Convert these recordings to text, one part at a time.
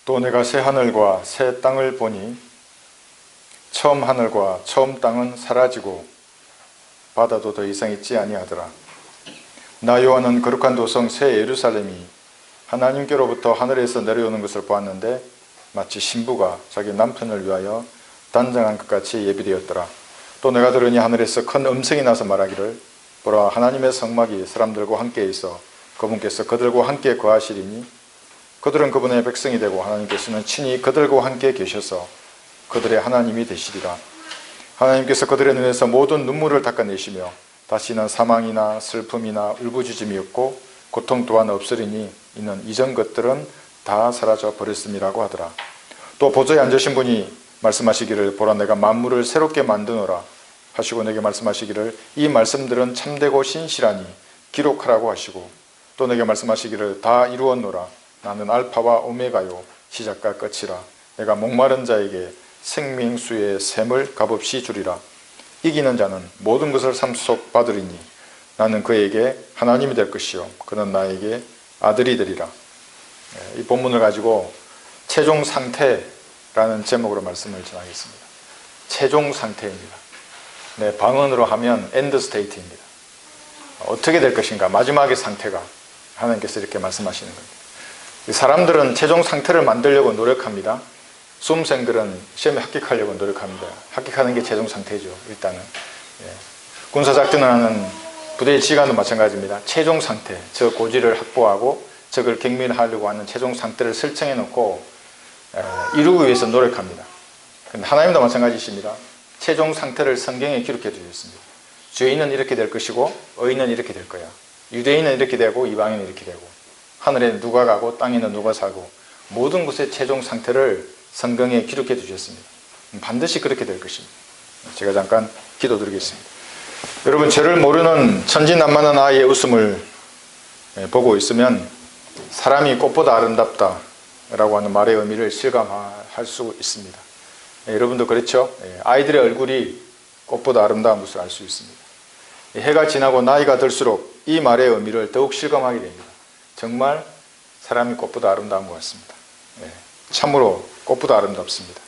또 내가 새 하늘과 새 땅을 보니 처음 하늘과 처음 땅은 사라지고 바다도 더 이상 있지 아니하더라. 나 요한은 거룩한 도성 새 예루살렘이 하나님께로부터 하늘에서 내려오는 것을 보았는데 마치 신부가 자기 남편을 위하여 단장한 것 같이 예비되었더라. 또 내가 들으니 하늘에서 큰 음성이 나서 말하기를 보라, 하나님의 성막이 사람들과 함께 있어 그분께서 그들과 함께 거하시리니 그들은 그분의 백성이 되고 하나님께서는 친히 그들과 함께 계셔서 그들의 하나님이 되시리라. 하나님께서 그들의 눈에서 모든 눈물을 닦아내시며 다시는 사망이나 슬픔이나 울부짖음이 없고 고통 또한 없으리니 이는 이전 것들은 다 사라져 버렸음이라고 하더라. 또 보좌에 앉으신 분이 말씀하시기를 보라, 내가 만물을 새롭게 만드노라 하시고 내게 말씀하시기를 이 말씀들은 참되고 신실하니 기록하라고 하시고 또 내게 말씀하시기를 다 이루었노라. 나는 알파와 오메가요 시작과 끝이라. 내가 목마른 자에게 생명수의 샘을 값없이 주리라. 이기는 자는 모든 것을 상속받으리니 나는 그에게 하나님이 될 것이요 그는 나에게 아들이 되리라. 이 본문을 가지고 최종 상태라는 제목으로 말씀을 전하겠습니다. 최종 상태입니다. 방언으로 하면 엔드 스테이트입니다. 어떻게 될 것인가, 마지막의 상태가 하나님께서 이렇게 말씀하시는 겁니다. 사람들은 최종 상태를 만들려고 노력합니다. 수험생들은 시험에 합격하려고 노력합니다. 합격하는 게 최종 상태죠. 일단은 군사작전을 하는 부대의 지휘관도 마찬가지입니다. 최종 상태, 저 고지를 확보하고 적을 경멸하려고 하는 최종 상태를 설정해 놓고 이루기 위해서 노력합니다. 그런데 하나님도 마찬가지십니다. 최종 상태를 성경에 기록해 주셨습니다. 죄인은 이렇게 될 것이고 의인은 이렇게 될 거야. 유대인은 이렇게 되고 이방인은 이렇게 되고 하늘에 누가 가고 땅에는 누가 살고 모든 곳의 최종 상태를 성경에 기록해 주셨습니다. 반드시 그렇게 될 것입니다. 제가 잠깐 기도드리겠습니다. 여러분, 죄를 모르는 천진난만한 아이의 웃음을 보고 있으면 사람이 꽃보다 아름답다 라고 하는 말의 의미를 실감할 수 있습니다. 여러분도 그렇죠? 아이들의 얼굴이 꽃보다 아름다운 것을 알 수 있습니다. 해가 지나고 나이가 들수록 이 말의 의미를 더욱 실감하게 됩니다. 정말 사람이 꽃보다 아름다운 것 같습니다. 참으로 꽃보다 아름답습니다.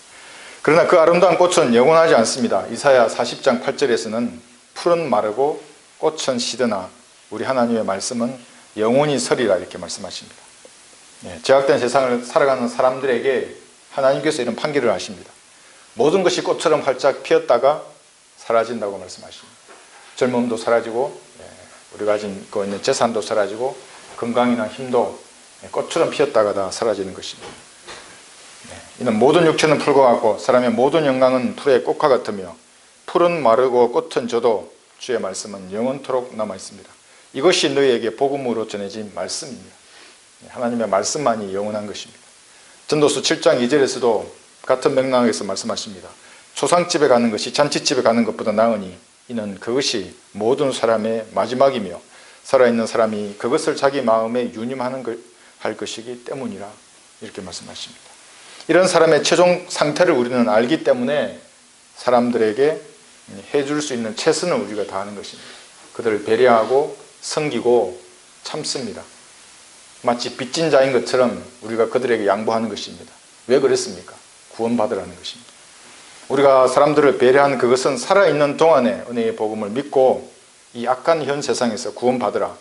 그러나 그 아름다운 꽃은 영원하지 않습니다. 이사야 40장 8절에서는 풀은 마르고 꽃은 시드나 우리 하나님의 말씀은 영원히 서리라 이렇게 말씀하십니다. 제약된 세상을 살아가는 사람들에게 하나님께서 이런 판결을 하십니다. 모든 것이 꽃처럼 활짝 피었다가 사라진다고 말씀하십니다. 젊음도 사라지고 우리가 가지고 있는 재산도 사라지고 건강이나 힘도 꽃처럼 피었다가 다 사라지는 것입니다. 이는 모든 육체는 풀과 같고 사람의 모든 영광은 풀의 꽃과 같으며 풀은 마르고 꽃은 져도 주의 말씀은 영원토록 남아있습니다. 이것이 너희에게 복음으로 전해진 말씀입니다. 하나님의 말씀만이 영원한 것입니다. 전도서 7장 2절에서도 같은 맥락에서 말씀하십니다. 초상집에 가는 것이 잔치집에 가는 것보다 나으니 이는 그것이 모든 사람의 마지막이며 살아있는 사람이 그것을 자기 마음에 유념할 것이기 때문이라 이렇게 말씀하십니다. 이런 사람의 최종 상태를 우리는 알기 때문에 사람들에게 해줄 수 있는 최선을 우리가 다하는 것입니다. 그들을 배려하고 섬기고 참습니다. 마치 빚진 자인 것처럼 우리가 그들에게 양보하는 것입니다. 왜 그랬습니까? 구원받으라는 것입니다. 우리가 사람들을 배려하는 그것은 살아있는 동안에 은혜의 복음을 믿고 이 악한 현 세상에서 구원받으라,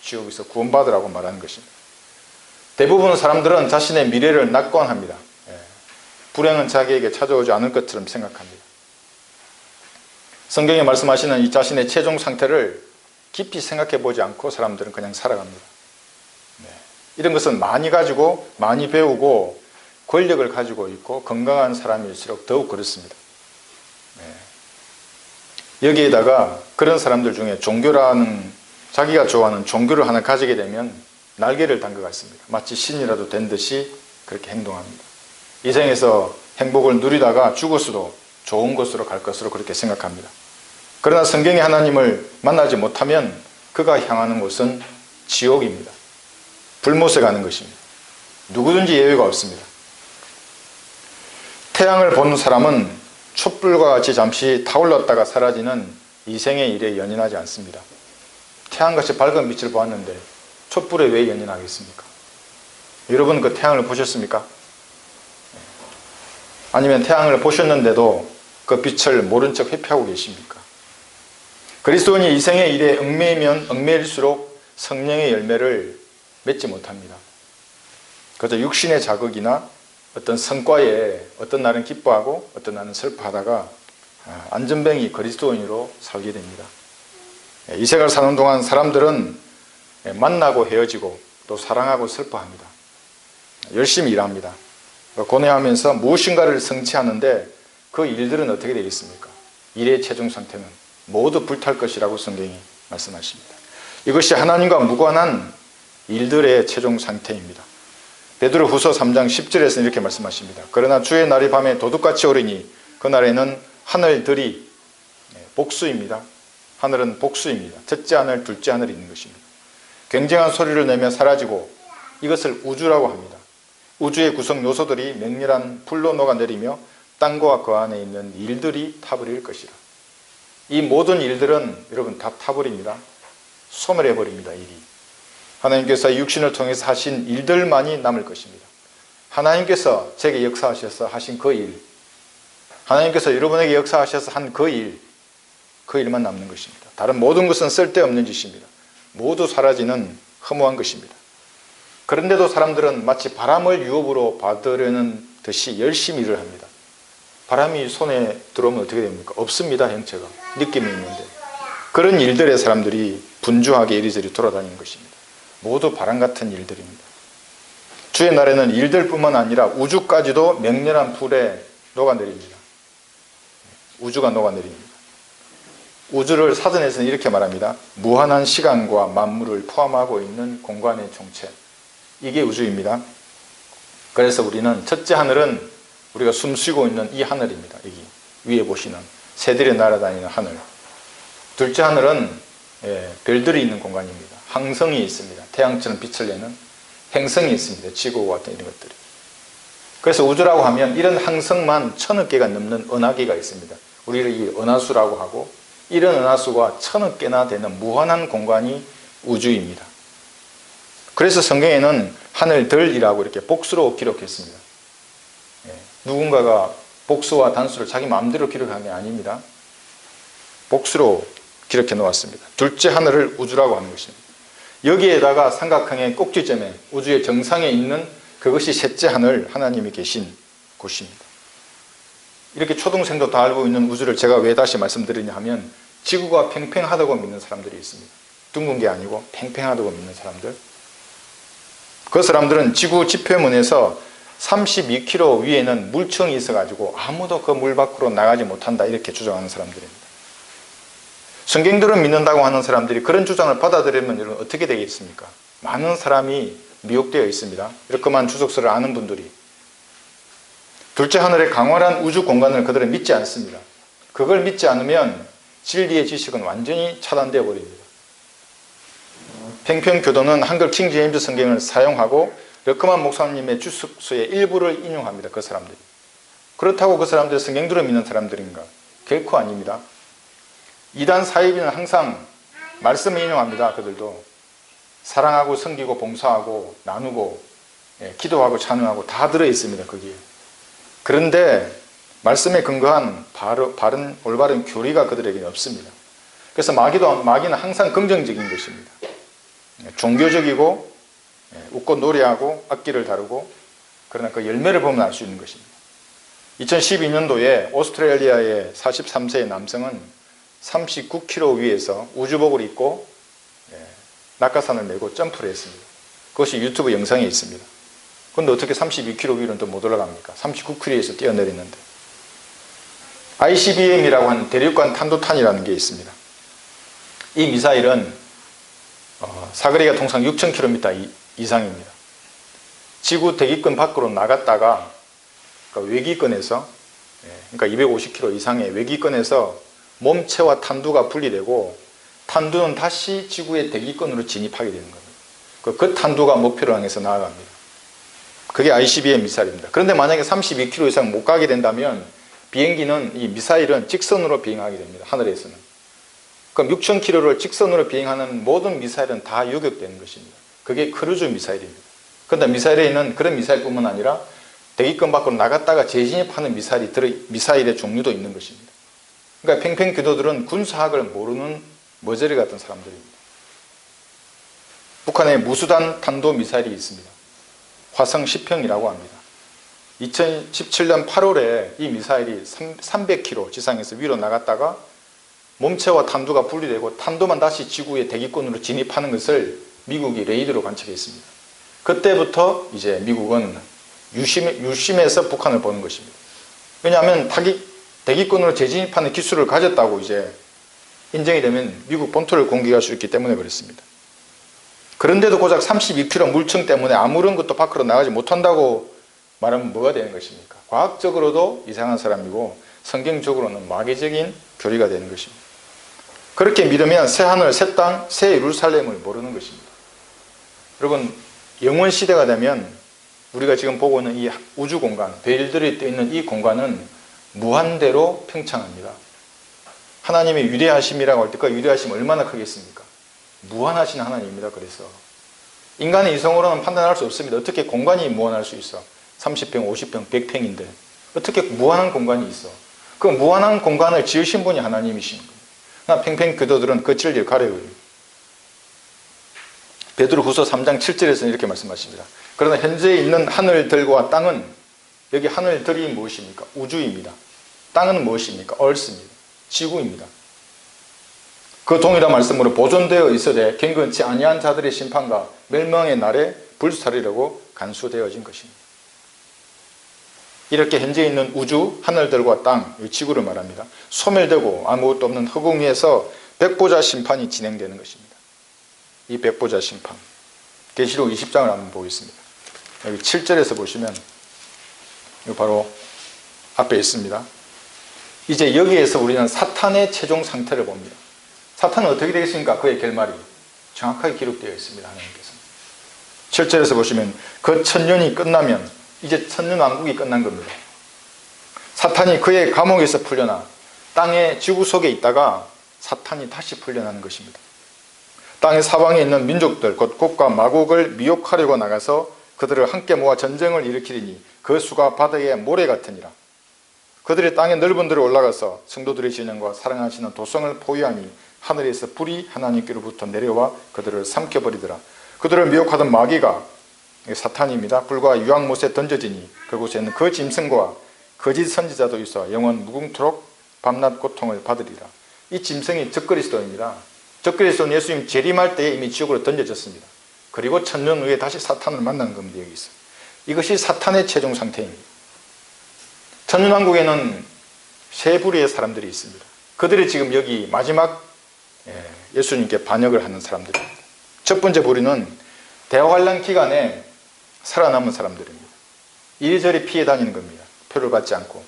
지옥에서 구원받으라고 말하는 것입니다. 대부분 사람들은 자신의 미래를 낙관합니다. 불행은 자기에게 찾아오지 않을 것처럼 생각합니다. 성경에 말씀하시는 이 자신의 최종 상태를 깊이 생각해 보지 않고 사람들은 그냥 살아갑니다. 이런 것은 많이 가지고 많이 배우고 권력을 가지고 있고 건강한 사람일수록 더욱 그렇습니다. 여기에다가 그런 사람들 중에 종교라는 자기가 좋아하는 종교를 하나 가지게 되면 날개를 단 것 같습니다. 마치 신이라도 된 듯이 그렇게 행동합니다. 이 생에서 행복을 누리다가 죽었어도 좋은 곳으로 갈 것으로 그렇게 생각합니다. 그러나 성경의 하나님을 만나지 못하면 그가 향하는 곳은 지옥입니다. 불못에 가는 것입니다. 누구든지 예외가 없습니다. 태양을 본 사람은 촛불과 같이 잠시 타올랐다가 사라지는 이생의 일에 연연하지 않습니다. 태양같이 밝은 빛을 보았는데 촛불에 왜 연연하겠습니까? 여러분 그 태양을 보셨습니까? 아니면 태양을 보셨는데도 그 빛을 모른 척 회피하고 계십니까? 그리스도인이 이 생의 일에 얽매이면 얽매일수록 성령의 열매를 맺지 못합니다. 그저 육신의 자극이나 어떤 성과에 어떤 날은 기뻐하고 어떤 날은 슬퍼하다가 안전뱅이 그리스도인으로 살게 됩니다. 이 생을 사는 동안 사람들은 만나고 헤어지고 또 사랑하고 슬퍼합니다. 열심히 일합니다. 고뇌하면서 무엇인가를 성취하는데 그 일들은 어떻게 되겠습니까? 일의 최종 상태는 모두 불탈 것이라고 성경이 말씀하십니다. 이것이 하나님과 무관한 일들의 최종 상태입니다. 베드로후서 3장 10절에서는 이렇게 말씀하십니다. 그러나 주의 날이 밤에 도둑같이 오리니 그날에는 하늘들이 복수입니다. 하늘은 복수입니다. 첫째 하늘, 둘째 하늘이 있는 것입니다. 굉장한 소리를 내며 사라지고 이것을 우주라고 합니다. 우주의 구성 요소들이 맹렬한 불로 녹아내리며 땅과 그 안에 있는 일들이 타버릴 것이라. 이 모든 일들은 여러분 다 타버립니다. 소멸해버립니다. 일이. 하나님께서 육신을 통해서 하신 일들만이 남을 것입니다. 하나님께서 제게 역사하셔서 하신 그 일, 하나님께서 여러분에게 역사하셔서 한 그 일, 그 일만 남는 것입니다. 다른 모든 것은 쓸데없는 짓입니다. 모두 사라지는 허무한 것입니다. 그런데도 사람들은 마치 바람을 유업으로 받으려는 듯이 열심히 일을 합니다. 바람이 손에 들어오면 어떻게 됩니까? 없습니다. 형체가. 느낌이 있는데. 그런 일들에 사람들이 분주하게 이리저리 돌아다니는 것입니다. 모두 바람 같은 일들입니다. 주의 날에는 일들뿐만 아니라 우주까지도 맹렬한 불에 녹아내립니다. 우주가 녹아내립니다. 우주를 사전에서는 이렇게 말합니다. 무한한 시간과 만물을 포함하고 있는 공간의 총체. 이게 우주입니다. 그래서 우리는 첫째 하늘은 우리가 숨쉬고 있는 이 하늘입니다. 여기 위에 보시는 새들이 날아다니는 하늘. 둘째 하늘은 별들이 있는 공간입니다. 항성이 있습니다. 태양처럼 빛을 내는 행성이 있습니다. 지구와 같은 이런 것들이. 그래서 우주라고 하면 이런 항성만 1000억 개가 넘는 은하계가 있습니다. 우리를 이 은하수라고 하고 이런 은하수가 1000억 개나 되는 무한한 공간이 우주입니다. 그래서 성경에는 하늘들이라고 이렇게 복수로 기록했습니다. 누군가가 복수와 단수를 자기 마음대로 기록한 게 아닙니다. 복수로 기록해 놓았습니다. 둘째 하늘을 우주라고 하는 것입니다. 여기에다가 삼각형의 꼭지점에 우주의 정상에 있는 그것이 셋째 하늘, 하나님이 계신 곳입니다. 이렇게 초등생도 다 알고 있는 우주를 제가 왜 다시 말씀드리냐 하면 지구가 팽팽하다고 믿는 사람들이 있습니다. 둥근 게 아니고 팽팽하다고 믿는 사람들. 그 사람들은 지구 지표면에서 32km 위에는 물층이 있어가지고 아무도 그 물 밖으로 나가지 못한다 이렇게 주장하는 사람들입니다. 성경들을 믿는다고 하는 사람들이 그런 주장을 받아들이면 여러분 어떻게 되겠습니까? 많은 사람이 미혹되어 있습니다. 이렇게만 주석서를 아는 분들이. 둘째 하늘의 강활한 우주 공간을 그들은 믿지 않습니다. 그걸 믿지 않으면 진리의 지식은 완전히 차단되어 버립니다. 평평교도는 한글 킹 제임스 성경을 사용하고 러커만 목사님의 주석서의 일부를 인용합니다. 그 사람들이. 그렇다고 그 사람들이 성경들을 믿는 사람들인가? 결코 아닙니다. 이단 사이비는 항상 말씀을 인용합니다. 그들도 사랑하고 섬기고 봉사하고 나누고 기도하고 찬양하고 다 들어있습니다. 거기에. 그런데 말씀에 근거한 바른 올바른 교리가 그들에게는 없습니다. 그래서 마귀는 항상 긍정적인 것입니다. 종교적이고 웃고 노래하고 악기를 다루고 그러나 그 열매를 보면 알 수 있는 것입니다. 2012년도에 오스트레일리아의 43세의 남성은 39km 위에서 우주복을 입고 낙하산을 메고 점프를 했습니다. 그것이 유튜브 영상에 있습니다. 그런데 어떻게 32km 위로는 또 못 올라갑니까? 39km에서 뛰어내리는데. ICBM이라고 하는 대륙간 탄도탄이라는 게 있습니다. 이 미사일은 사거리가 통상 6000km 이상입니다. 지구 대기권 밖으로 나갔다가 그러니까 외기권에서 그러니까 250km 이상의 외기권에서 몸체와 탄두가 분리되고 탄두는 다시 지구의 대기권으로 진입하게 되는 겁니다. 그 탄두가 목표를 향해서 나아갑니다. 그게 ICBM 미사일입니다. 그런데 만약에 32km 이상 못 가게 된다면 비행기는 이 미사일은 직선으로 비행하게 됩니다. 하늘에서는. 그럼 6000km를 직선으로 비행하는 모든 미사일은 다 요격되는 것입니다. 그게 크루즈 미사일입니다. 그런데 미사일에는 그런 미사일뿐만 아니라 대기권 밖으로 나갔다가 재진입하는 미사일의 종류도 있는 것입니다. 그러니까 팽팽 교도들은 군사학을 모르는 머저리 같은 사람들입니다. 북한에 무수단 탄도미사일이 있습니다. 화성 10형이라고 합니다. 2017년 8월에 이 미사일이 300km 지상에서 위로 나갔다가 몸체와 탄도가 분리되고 탄도만 다시 지구의 대기권으로 진입하는 것을 미국이 레이더로 관측했습니다. 그때부터 이제 미국은 유심해서 북한을 보는 것입니다. 왜냐하면 대기권으로 재진입하는 기술을 가졌다고 이제 인정이 되면 미국 본토를 공격할 수 있기 때문에 그렇습니다. 그런데도 고작 32km 물청 때문에 아무런 것도 밖으로 나가지 못한다고 말하면 뭐가 되는 것입니까? 과학적으로도 이상한 사람이고 성경적으로는 마귀적인 교리가 되는 것입니다. 그렇게 믿으면 새 하늘, 새 땅, 새 예루살렘을 모르는 것입니다. 여러분, 영원 시대가 되면 우리가 지금 보고 있는 이 우주 공간, 별들이 떠 있는 이 공간은 무한대로 팽창합니다. 하나님의 위대하심이라고 할 때 그 위대하심 얼마나 크겠습니까? 무한하신 하나님입니다. 그래서 인간의 이성으로는 판단할 수 없습니다. 어떻게 공간이 무한할 수 있어? 30평, 50평, 100평인데 어떻게 무한한 공간이 있어? 그 무한한 공간을 지으신 분이 하나님이신 거예요. 나 팽팽 교도들은 그 진리를 가려요. 베드로후서 3장 7절에서는 이렇게 말씀하십니다. 그러나 현재 있는 하늘들과 땅은, 여기 하늘들이 무엇입니까? 우주입니다. 땅은 무엇입니까? 얼스입니다. 지구입니다. 그 동일한 말씀으로 보존되어 있어되 경건치 아니한 자들의 심판과 멸망의 날에 불사르려고 간수되어진 것입니다. 이렇게 현재 있는 우주, 하늘들과 땅, 지구를 말합니다. 소멸되고 아무것도 없는 허공 위에서 백보자 심판이 진행되는 것입니다. 이 백보자 심판, 계시록 20장을 한번 보겠습니다. 여기 7절에서 보시면 이거 바로 앞에 있습니다. 이제 여기에서 우리는 사탄의 최종 상태를 봅니다. 사탄은 어떻게 되겠습니까? 그의 결말이 정확하게 기록되어 있습니다. 하나님께서 7절에서 보시면 그 천년이 끝나면 이제 천년왕국이 끝난 겁니다. 사탄이 그의 감옥에서 풀려나 땅의 지구 속에 있다가 사탄이 다시 풀려나는 것입니다. 땅의 사방에 있는 민족들 곧 곡과 마곡을 미혹하려고 나가서 그들을 함께 모아 전쟁을 일으키리니 그 수가 바다의 모래 같으니라. 그들이 땅의 넓은 데로 올라가서 성도들의 진영과 사랑하시는 도성을 포위하니 하늘에서 불이 하나님께로부터 내려와 그들을 삼켜버리더라. 그들을 미혹하던 마귀가 사탄입니다. 불과 유황못에 던져지니 그곳에는 그 짐승과 거짓 선지자도 있어 영원 무궁토록 밤낮 고통을 받으리라. 이 짐승이 적그리스도입니다. 적그리스도는 예수님 재림할 때에 이미 지옥으로 던져졌습니다. 그리고 천년 후에 다시 사탄을 만나는 겁니다. 여기서 이것이 사탄의 최종 상태입니다. 천년왕국에는 세 부류의 사람들이 있습니다. 그들이 지금 여기 마지막 예수님께 반역을 하는 사람들입니다. 첫 번째 부류는 대환란 기간에 살아남은 사람들입니다. 이리저리 피해 다니는 겁니다. 표를 받지 않고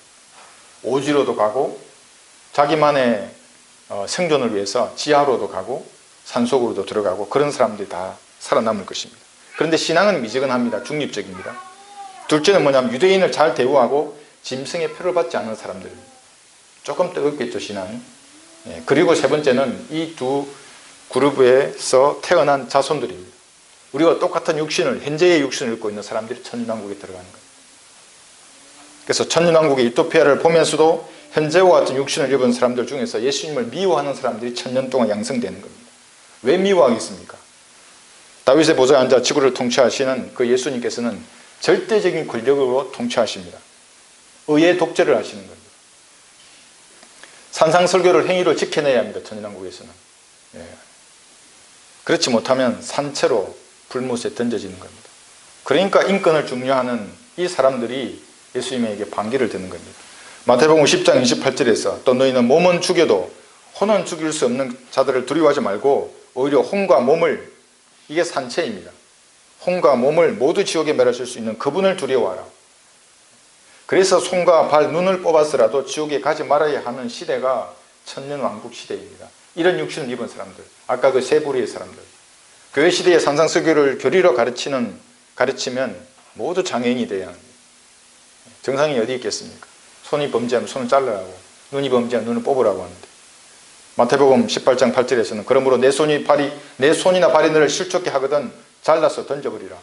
오지로도 가고 자기만의 생존을 위해서 지하로도 가고 산속으로도 들어가고 그런 사람들이 다 살아남을 것입니다. 그런데 신앙은 미지근합니다. 중립적입니다. 둘째는 뭐냐면 유대인을 잘 대우하고 짐승의 표를 받지 않는 사람들입니다. 조금 뜨겁겠죠, 신앙이. 그리고 세 번째는 이 두 그룹에서 태어난 자손들입니다. 우리가 똑같은 육신을, 현재의 육신을 입고 있는 사람들이 천년왕국에 들어가는 거예요. 그래서 천년왕국의 유토피아를 보면서도 현재와 같은 육신을 입은 사람들 중에서 예수님을 미워하는 사람들이 천년 동안 양성되는 겁니다. 왜 미워하겠습니까? 다윗의 보좌에 앉아 지구를 통치하시는 그 예수님께서는 절대적인 권력으로 통치하십니다. 의의 독재를 하시는 겁니다. 산상설교를 행위로 지켜내야 합니다. 천년왕국에서는. 그렇지 못하면 산채로 불못에 던져지는 겁니다. 그러니까 인권을 중요하는 이 사람들이 예수님에게 반기를 드는 겁니다. 마태복음 10장 28절에서 또 너희는 몸은 죽여도 혼은 죽일 수 없는 자들을 두려워하지 말고 오히려 혼과 몸을, 이게 산채입니다. 혼과 몸을 모두 지옥에 멸하실 수 있는 그분을 두려워하라. 그래서 손과 발, 눈을 뽑았으라도 지옥에 가지 말아야 하는 시대가 천년왕국 시대입니다. 이런 육신을 입은 사람들, 아까 그 세 부류의 사람들, 교회 시대의 산상설교를 교리로 가르치면 모두 장애인이 돼야 합니다. 정상이 어디 있겠습니까? 손이 범죄하면 손을 잘라라고, 눈이 범죄하면 눈을 뽑으라고 하는데, 마태복음 18장 8절에서는 그러므로 내 손이나 발이 너를 실족게 하거든 잘라서 던져버리라.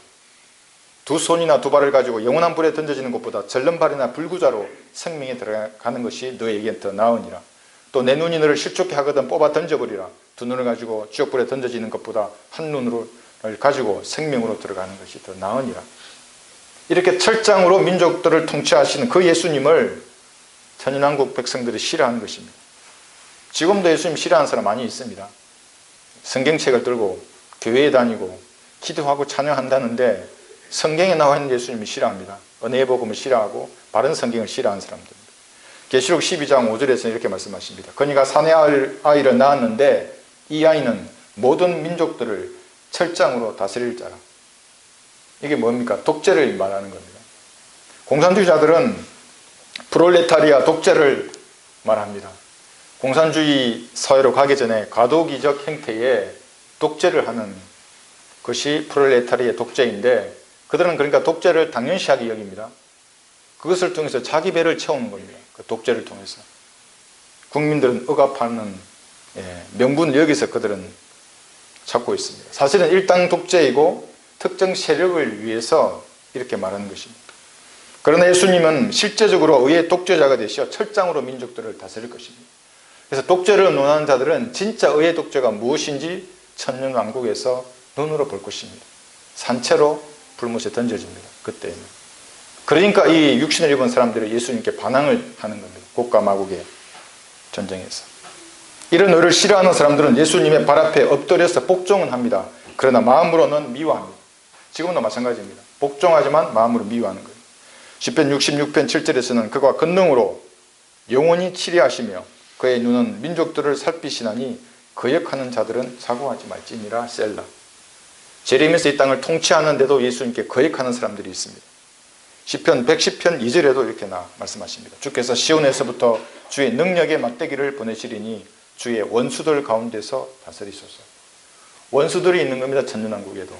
두 손이나 두 발을 가지고 영원한 불에 던져지는 것보다 절름발이나 불구자로 생명에 들어가는 것이 너에겐 더 나으니라. 또 내 눈이 너를 실족해 하거든 뽑아 던져버리라. 두 눈을 가지고 지옥불에 던져지는 것보다 한 눈을 가지고 생명으로 들어가는 것이 더 나으니라. 이렇게 철장으로 민족들을 통치하시는 그 예수님을 천연왕국 백성들이 싫어하는 것입니다. 지금도 예수님 싫어하는 사람 많이 있습니다. 성경책을 들고 교회에 다니고 기도하고 찬양한다는데 성경에 나와 있는 예수님을 싫어합니다. 은혜의 복음을 싫어하고 바른 성경을 싫어하는 사람들입니다. 계시록 12장 5절에서 이렇게 말씀하십니다. 그니가 사내 아이를 낳았는데 이 아이는 모든 민족들을 철장으로 다스릴 자라. 이게 뭡니까? 독재를 말하는 겁니다. 공산주의자들은 프롤레타리아 독재를 말합니다. 공산주의 사회로 가기 전에 과도기적 형태의 독재를 하는 것이 프롤레타리아의 독재인데 그들은 그러니까 독재를 당연시하게 여깁니다. 그것을 통해서 자기 배를 채우는 겁니다. 그 독재를 통해서. 국민들은 억압하는 명분을 여기서 그들은 찾고 있습니다. 사실은 일당 독재이고 특정 세력을 위해서 이렇게 말하는 것입니다. 그러나 예수님은 실제적으로 의의 독재자가 되시어 철장으로 민족들을 다스릴 것입니다. 그래서 독재를 논하는 자들은 진짜 의의 독재가 무엇인지 천년왕국에서 눈으로 볼 것입니다. 산채로 불못에 던져집니다. 그때는. 그러니까 이 육신을 입은 사람들이 예수님께 반항을 하는 겁니다. 국가 마국의 전쟁에서. 이런 의를 싫어하는 사람들은 예수님의 발 앞에 엎드려서 복종은 합니다. 그러나 마음으로는 미워합니다. 지금도 마찬가지입니다. 복종하지만 마음으로 미워하는 거예요. 시편 66편 7절에서는 그가 권능으로 영원히 치리하시며 그의 눈은 민족들을 살피시나니 거역하는 자들은 사고하지 말지니라. 셀라. 제레미야서 이 땅을 통치하는데도 예수님께 거역하는 사람들이 있습니다. 시편 110편 2절에도 이렇게 말씀하십니다. 주께서 시온에서부터 주의 능력의 막대기를 보내시리니 주의 원수들 가운데서 다스리소서. 원수들이 있는 겁니다. 천년왕국에도.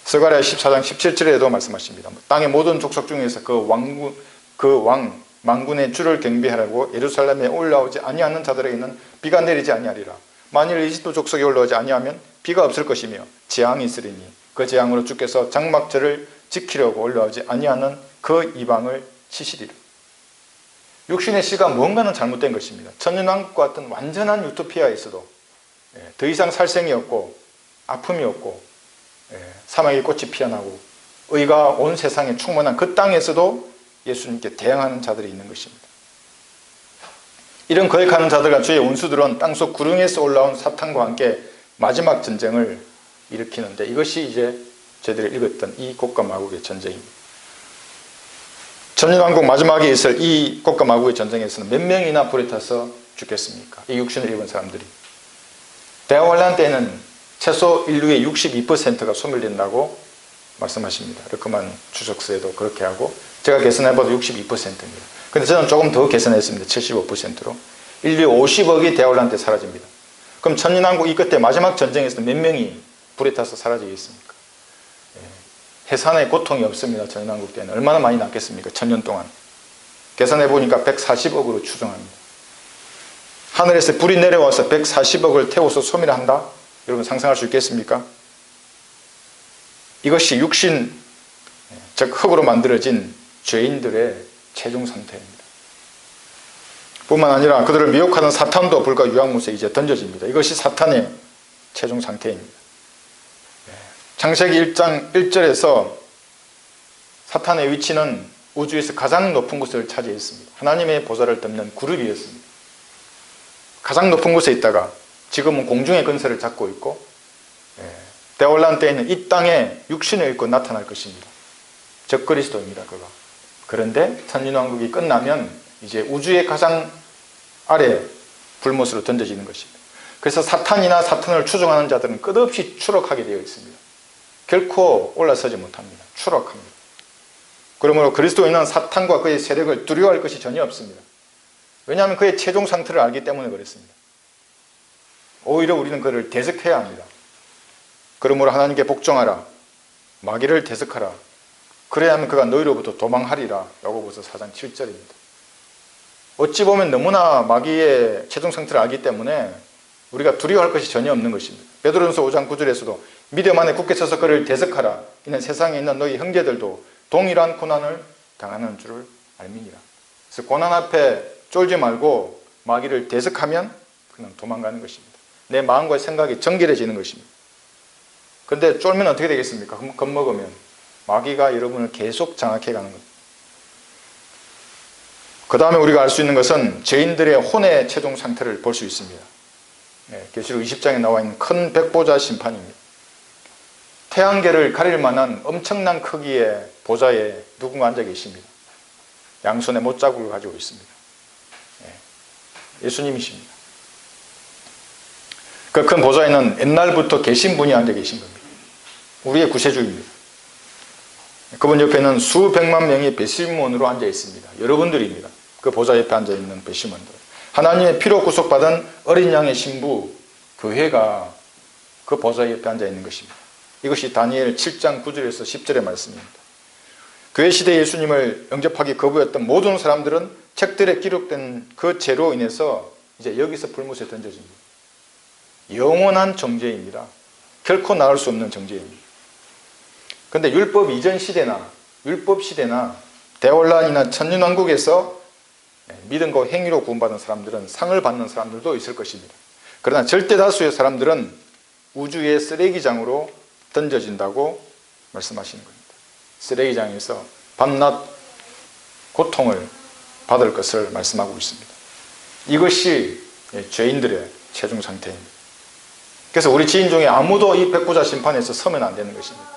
스가랴 14장 17절에도 말씀하십니다. 땅의 모든 족속 중에서 그 왕 만군의 주를 경배하라고 예루살렘에 올라오지 아니하는 자들에게는 비가 내리지 아니하리라. 만일 이집트 족속에 올라오지 아니하면 비가 없을 것이며 재앙이 있으리니 그 재앙으로 주께서 장막절을 지키려고 올라오지 아니하는 그 이방을 치시리라. 육신의 씨가 뭔가는 잘못된 것입니다. 천년왕국과 같은 완전한 유토피아에서도 더 이상 살생이 없고 아픔이 없고 사막의 꽃이 피어나고 의가 온 세상에 충만한 그 땅에서도 예수님께 대항하는 자들이 있는 것입니다. 이런 거역하는 자들과 주의 원수들은 땅속 구릉에서 올라온 사탄과 함께 마지막 전쟁을 일으키는데 이것이 이제 저희들이 읽었던 이 곡과 마곡의 전쟁입니다. 천년왕국 마지막에 있을 이 곡과 마곡의 전쟁에서는 몇 명이나 불에 타서 죽겠습니까? 이 육신을 입은 사람들이. 대환란 때는 최소 인류의 62%가 소멸된다고 말씀하십니다. 르크만 추적서에도 그렇게 하고 제가 계산해봐도 62%입니다. 근데 저는 조금 더 계산했습니다. 75%로. 인류 50억이 대환란 때 사라집니다. 그럼 천년왕국 이 끝에 마지막 전쟁에서 몇 명이 불에 타서 사라지겠습니까? 해산의 고통이 없습니다. 천년왕국 때는. 얼마나 많이 남겠습니까? 천년 동안. 계산해보니까 140억으로 추정합니다. 하늘에서 불이 내려와서 140억을 태워서 소멸한다? 여러분 상상할 수 있겠습니까? 이것이 육신, 즉 흙으로 만들어진 죄인들의 최종 상태입니다. 뿐만 아니라 그들을 미혹하는 사탄도 불과 유황못에 이제 던져집니다. 이것이 사탄의 최종 상태입니다. 창세기 1장 1절에서 사탄의 위치는 우주에서 가장 높은 곳을 차지했습니다. 하나님의 보좌를 덮는 그룹이었습니다. 가장 높은 곳에 있다가 지금은 공중의 근세를 잡고 있고 대환란 때에는 이 땅에 육신을 입고 나타날 것입니다. 적 그리스도입니다. 그가. 그런데 천년왕국이 끝나면 이제 우주의 가장 아래 불못으로 던져지는 것입니다. 그래서 사탄이나 사탄을 추종하는 자들은 끝없이 추락하게 되어 있습니다. 결코 올라서지 못합니다. 추락합니다. 그러므로 그리스도인은 사탄과 그의 세력을 두려워할 것이 전혀 없습니다. 왜냐하면 그의 최종 상태를 알기 때문에 그렇습니다. 오히려 우리는 그를 대적해야 합니다. 그러므로 하나님께 복종하라. 마귀를 대적하라. 그래야 하면 그가 너희로부터 도망하리라. 야고보서 4장 7절입니다. 어찌 보면 너무나 마귀의 최종 상태를 알기 때문에 우리가 두려워할 것이 전혀 없는 것입니다. 베드로전서 5장 9절에서도 믿음 안에 굳게 서서 그를 대적하라. 이는 세상에 있는 너희 형제들도 동일한 고난을 당하는 줄을 알미니라. 그래서 고난 앞에 쫄지 말고 마귀를 대적하면 그냥 도망가는 것입니다. 내 마음과 생각이 정결해지는 것입니다. 그런데 쫄면 어떻게 되겠습니까? 겁먹으면 마귀가 여러분을 계속 장악해 가는 겁니다. 그 다음에 우리가 알 수 있는 것은 죄인들의 혼의 최종 상태를 볼 수 있습니다. 계시록 20장에 나와 있는 큰 백보자 심판입니다. 태양계를 가릴 만한 엄청난 크기의 보좌에 누군가 앉아 계십니다. 양손에 못자국을 가지고 있습니다. 예수님이십니다. 그 큰 보좌에는 옛날부터 계신 분이 앉아 계신 겁니다. 우리의 구세주입니다. 그분 옆에는 수백만 명의 배심원으로 앉아 있습니다. 여러분들입니다. 그 보좌 옆에 앉아 있는 배심원들. 하나님의 피로 구속받은 어린 양의 신부 교회가 그 보좌 옆에 앉아 있는 것입니다. 이것이 다니엘 7장 9절에서 10절의 말씀입니다. 교회 시대 예수님을 영접하기 거부했던 모든 사람들은 책들에 기록된 그 죄로 인해서 이제 여기서 불못에 던져집니다. 영원한 정죄입니다. 결코 나을 수 없는 정죄입니다. 그런데 율법 이전 시대나 율법 시대나 대혼란이나 천년왕국에서 믿음과 행위로 구원받은 사람들은 상을 받는 사람들도 있을 것입니다. 그러나 절대 다수의 사람들은 우주의 쓰레기장으로 던져진다고 말씀하시는 겁니다. 쓰레기장에서 밤낮 고통을 받을 것을 말씀하고 있습니다. 이것이 죄인들의 최종 상태입니다. 그래서 우리 지인 중에 아무도 이 백보자 심판에서 서면 안 되는 것입니다.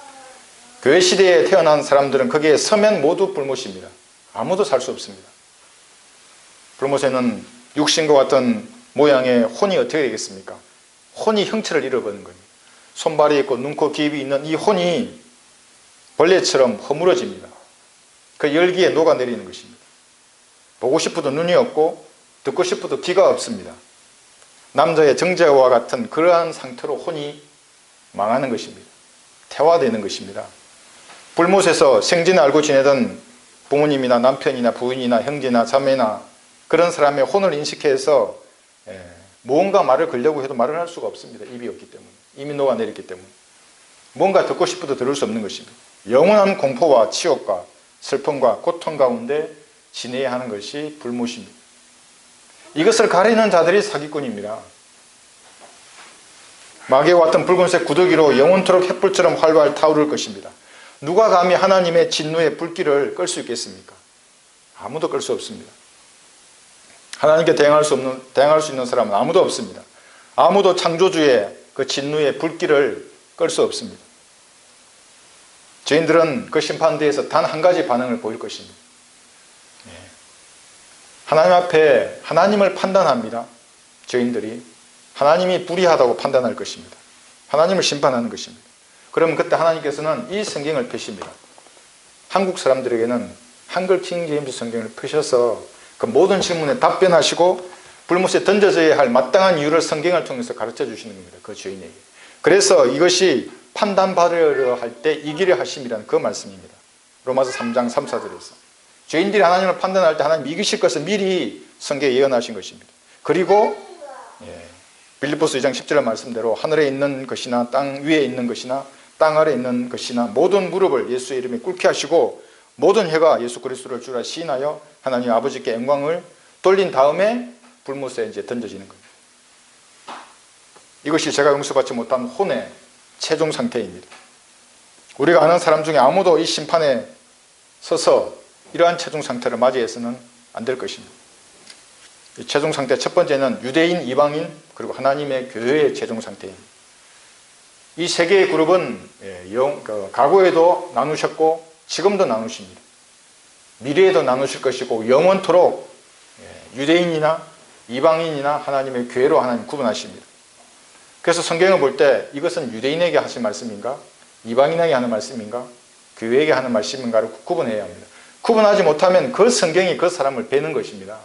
교회 시대에 태어난 사람들은 거기에 서면 모두 불못입니다. 아무도 살 수 없습니다. 불못에는 육신과 같은 모양의 혼이 어떻게 되겠습니까? 혼이 형체를 잃어버리는 겁니다. 손발이 있고 눈, 코, 귀 입이 있는 이 혼이 벌레처럼 허물어집니다. 그 열기에 녹아내리는 것입니다. 보고 싶어도 눈이 없고 듣고 싶어도 귀가 없습니다. 남자의 정죄와 같은 그러한 상태로 혼이 망하는 것입니다. 태화되는 것입니다. 불못에서 생전에 알고 지내던 부모님이나 남편이나 부인이나 형제나 자매나 그런 사람의 혼을 인식해서 무언가 말을 걸려고 해도 말을 할 수가 없습니다. 입이 없기 때문에. 이미 녹아내렸기 때문에. 뭔가 듣고 싶어도 들을 수 없는 것입니다. 영원한 공포와 치욕과 슬픔과 고통 가운데 지내야 하는 것이 불못입니다. 이것을 가리는 자들이 사기꾼입니다. 마귀와 같은 붉은색 구더기로 영원토록 횃불처럼 활활 타오를 것입니다. 누가 감히 하나님의 진노의 불길을 끌 수 있겠습니까? 아무도 끌 수 없습니다. 하나님께 대항할 수 있는 사람은 아무도 없습니다. 아무도 창조주의 그 진노의 불길을 끌 수 없습니다. 죄인들은 그 심판대에서 단 한 가지 반응을 보일 것입니다. 하나님 앞에 하나님을 판단합니다. 죄인들이 하나님이 불의하다고 판단할 것입니다. 하나님을 심판하는 것입니다. 그러면 그때 하나님께서는 이 성경을 펴십니다. 한국 사람들에게는 한글 킹 제임스 성경을 펴셔서 그 모든 질문에 답변하시고 불못에 던져져야 할 마땅한 이유를 성경을 통해서 가르쳐 주시는 겁니다. 그 죄인에게. 그래서 이것이 판단받으려 할 때 이기려 하심이라는 그 말씀입니다. 로마서 3장 3, 4절에서 죄인들이 하나님을 판단할 때 하나님 이기실 것을 미리 성경에 예언하신 것입니다. 그리고 빌립보서 2장 10절의 말씀대로 하늘에 있는 것이나 땅 위에 있는 것이나 땅 아래에 있는 것이나 모든 무릎을 예수의 이름에 꿇게 하시고 모든 혀가 예수 그리스도를 주라 시인하여 하나님 아버지께 영광을 돌린 다음에 불못에 이제 던져지는 겁니다. 이것이 제가 용서받지 못한 혼의 최종 상태입니다. 우리가 아는 사람 중에 아무도 이 심판에 서서 이러한 최종 상태를 맞이해서는 안 될 것입니다. 이 최종 상태 첫 번째는 유대인, 이방인, 그리고 하나님의 교회의 최종 상태입니다. 이 세 개의 그룹은 과거에도 나누셨고 지금도 나누십니다. 미래에도 나누실 것이고 영원토록 유대인이나 이방인이나 하나님의 교회로 하나님 구분하십니다. 그래서 성경을 볼 때 이것은 유대인에게 하신 말씀인가? 이방인에게 하는 말씀인가? 교회에게 하는 말씀인가를 구분해야 합니다. 구분하지 못하면 그 성경이 그 사람을 베는 것입니다.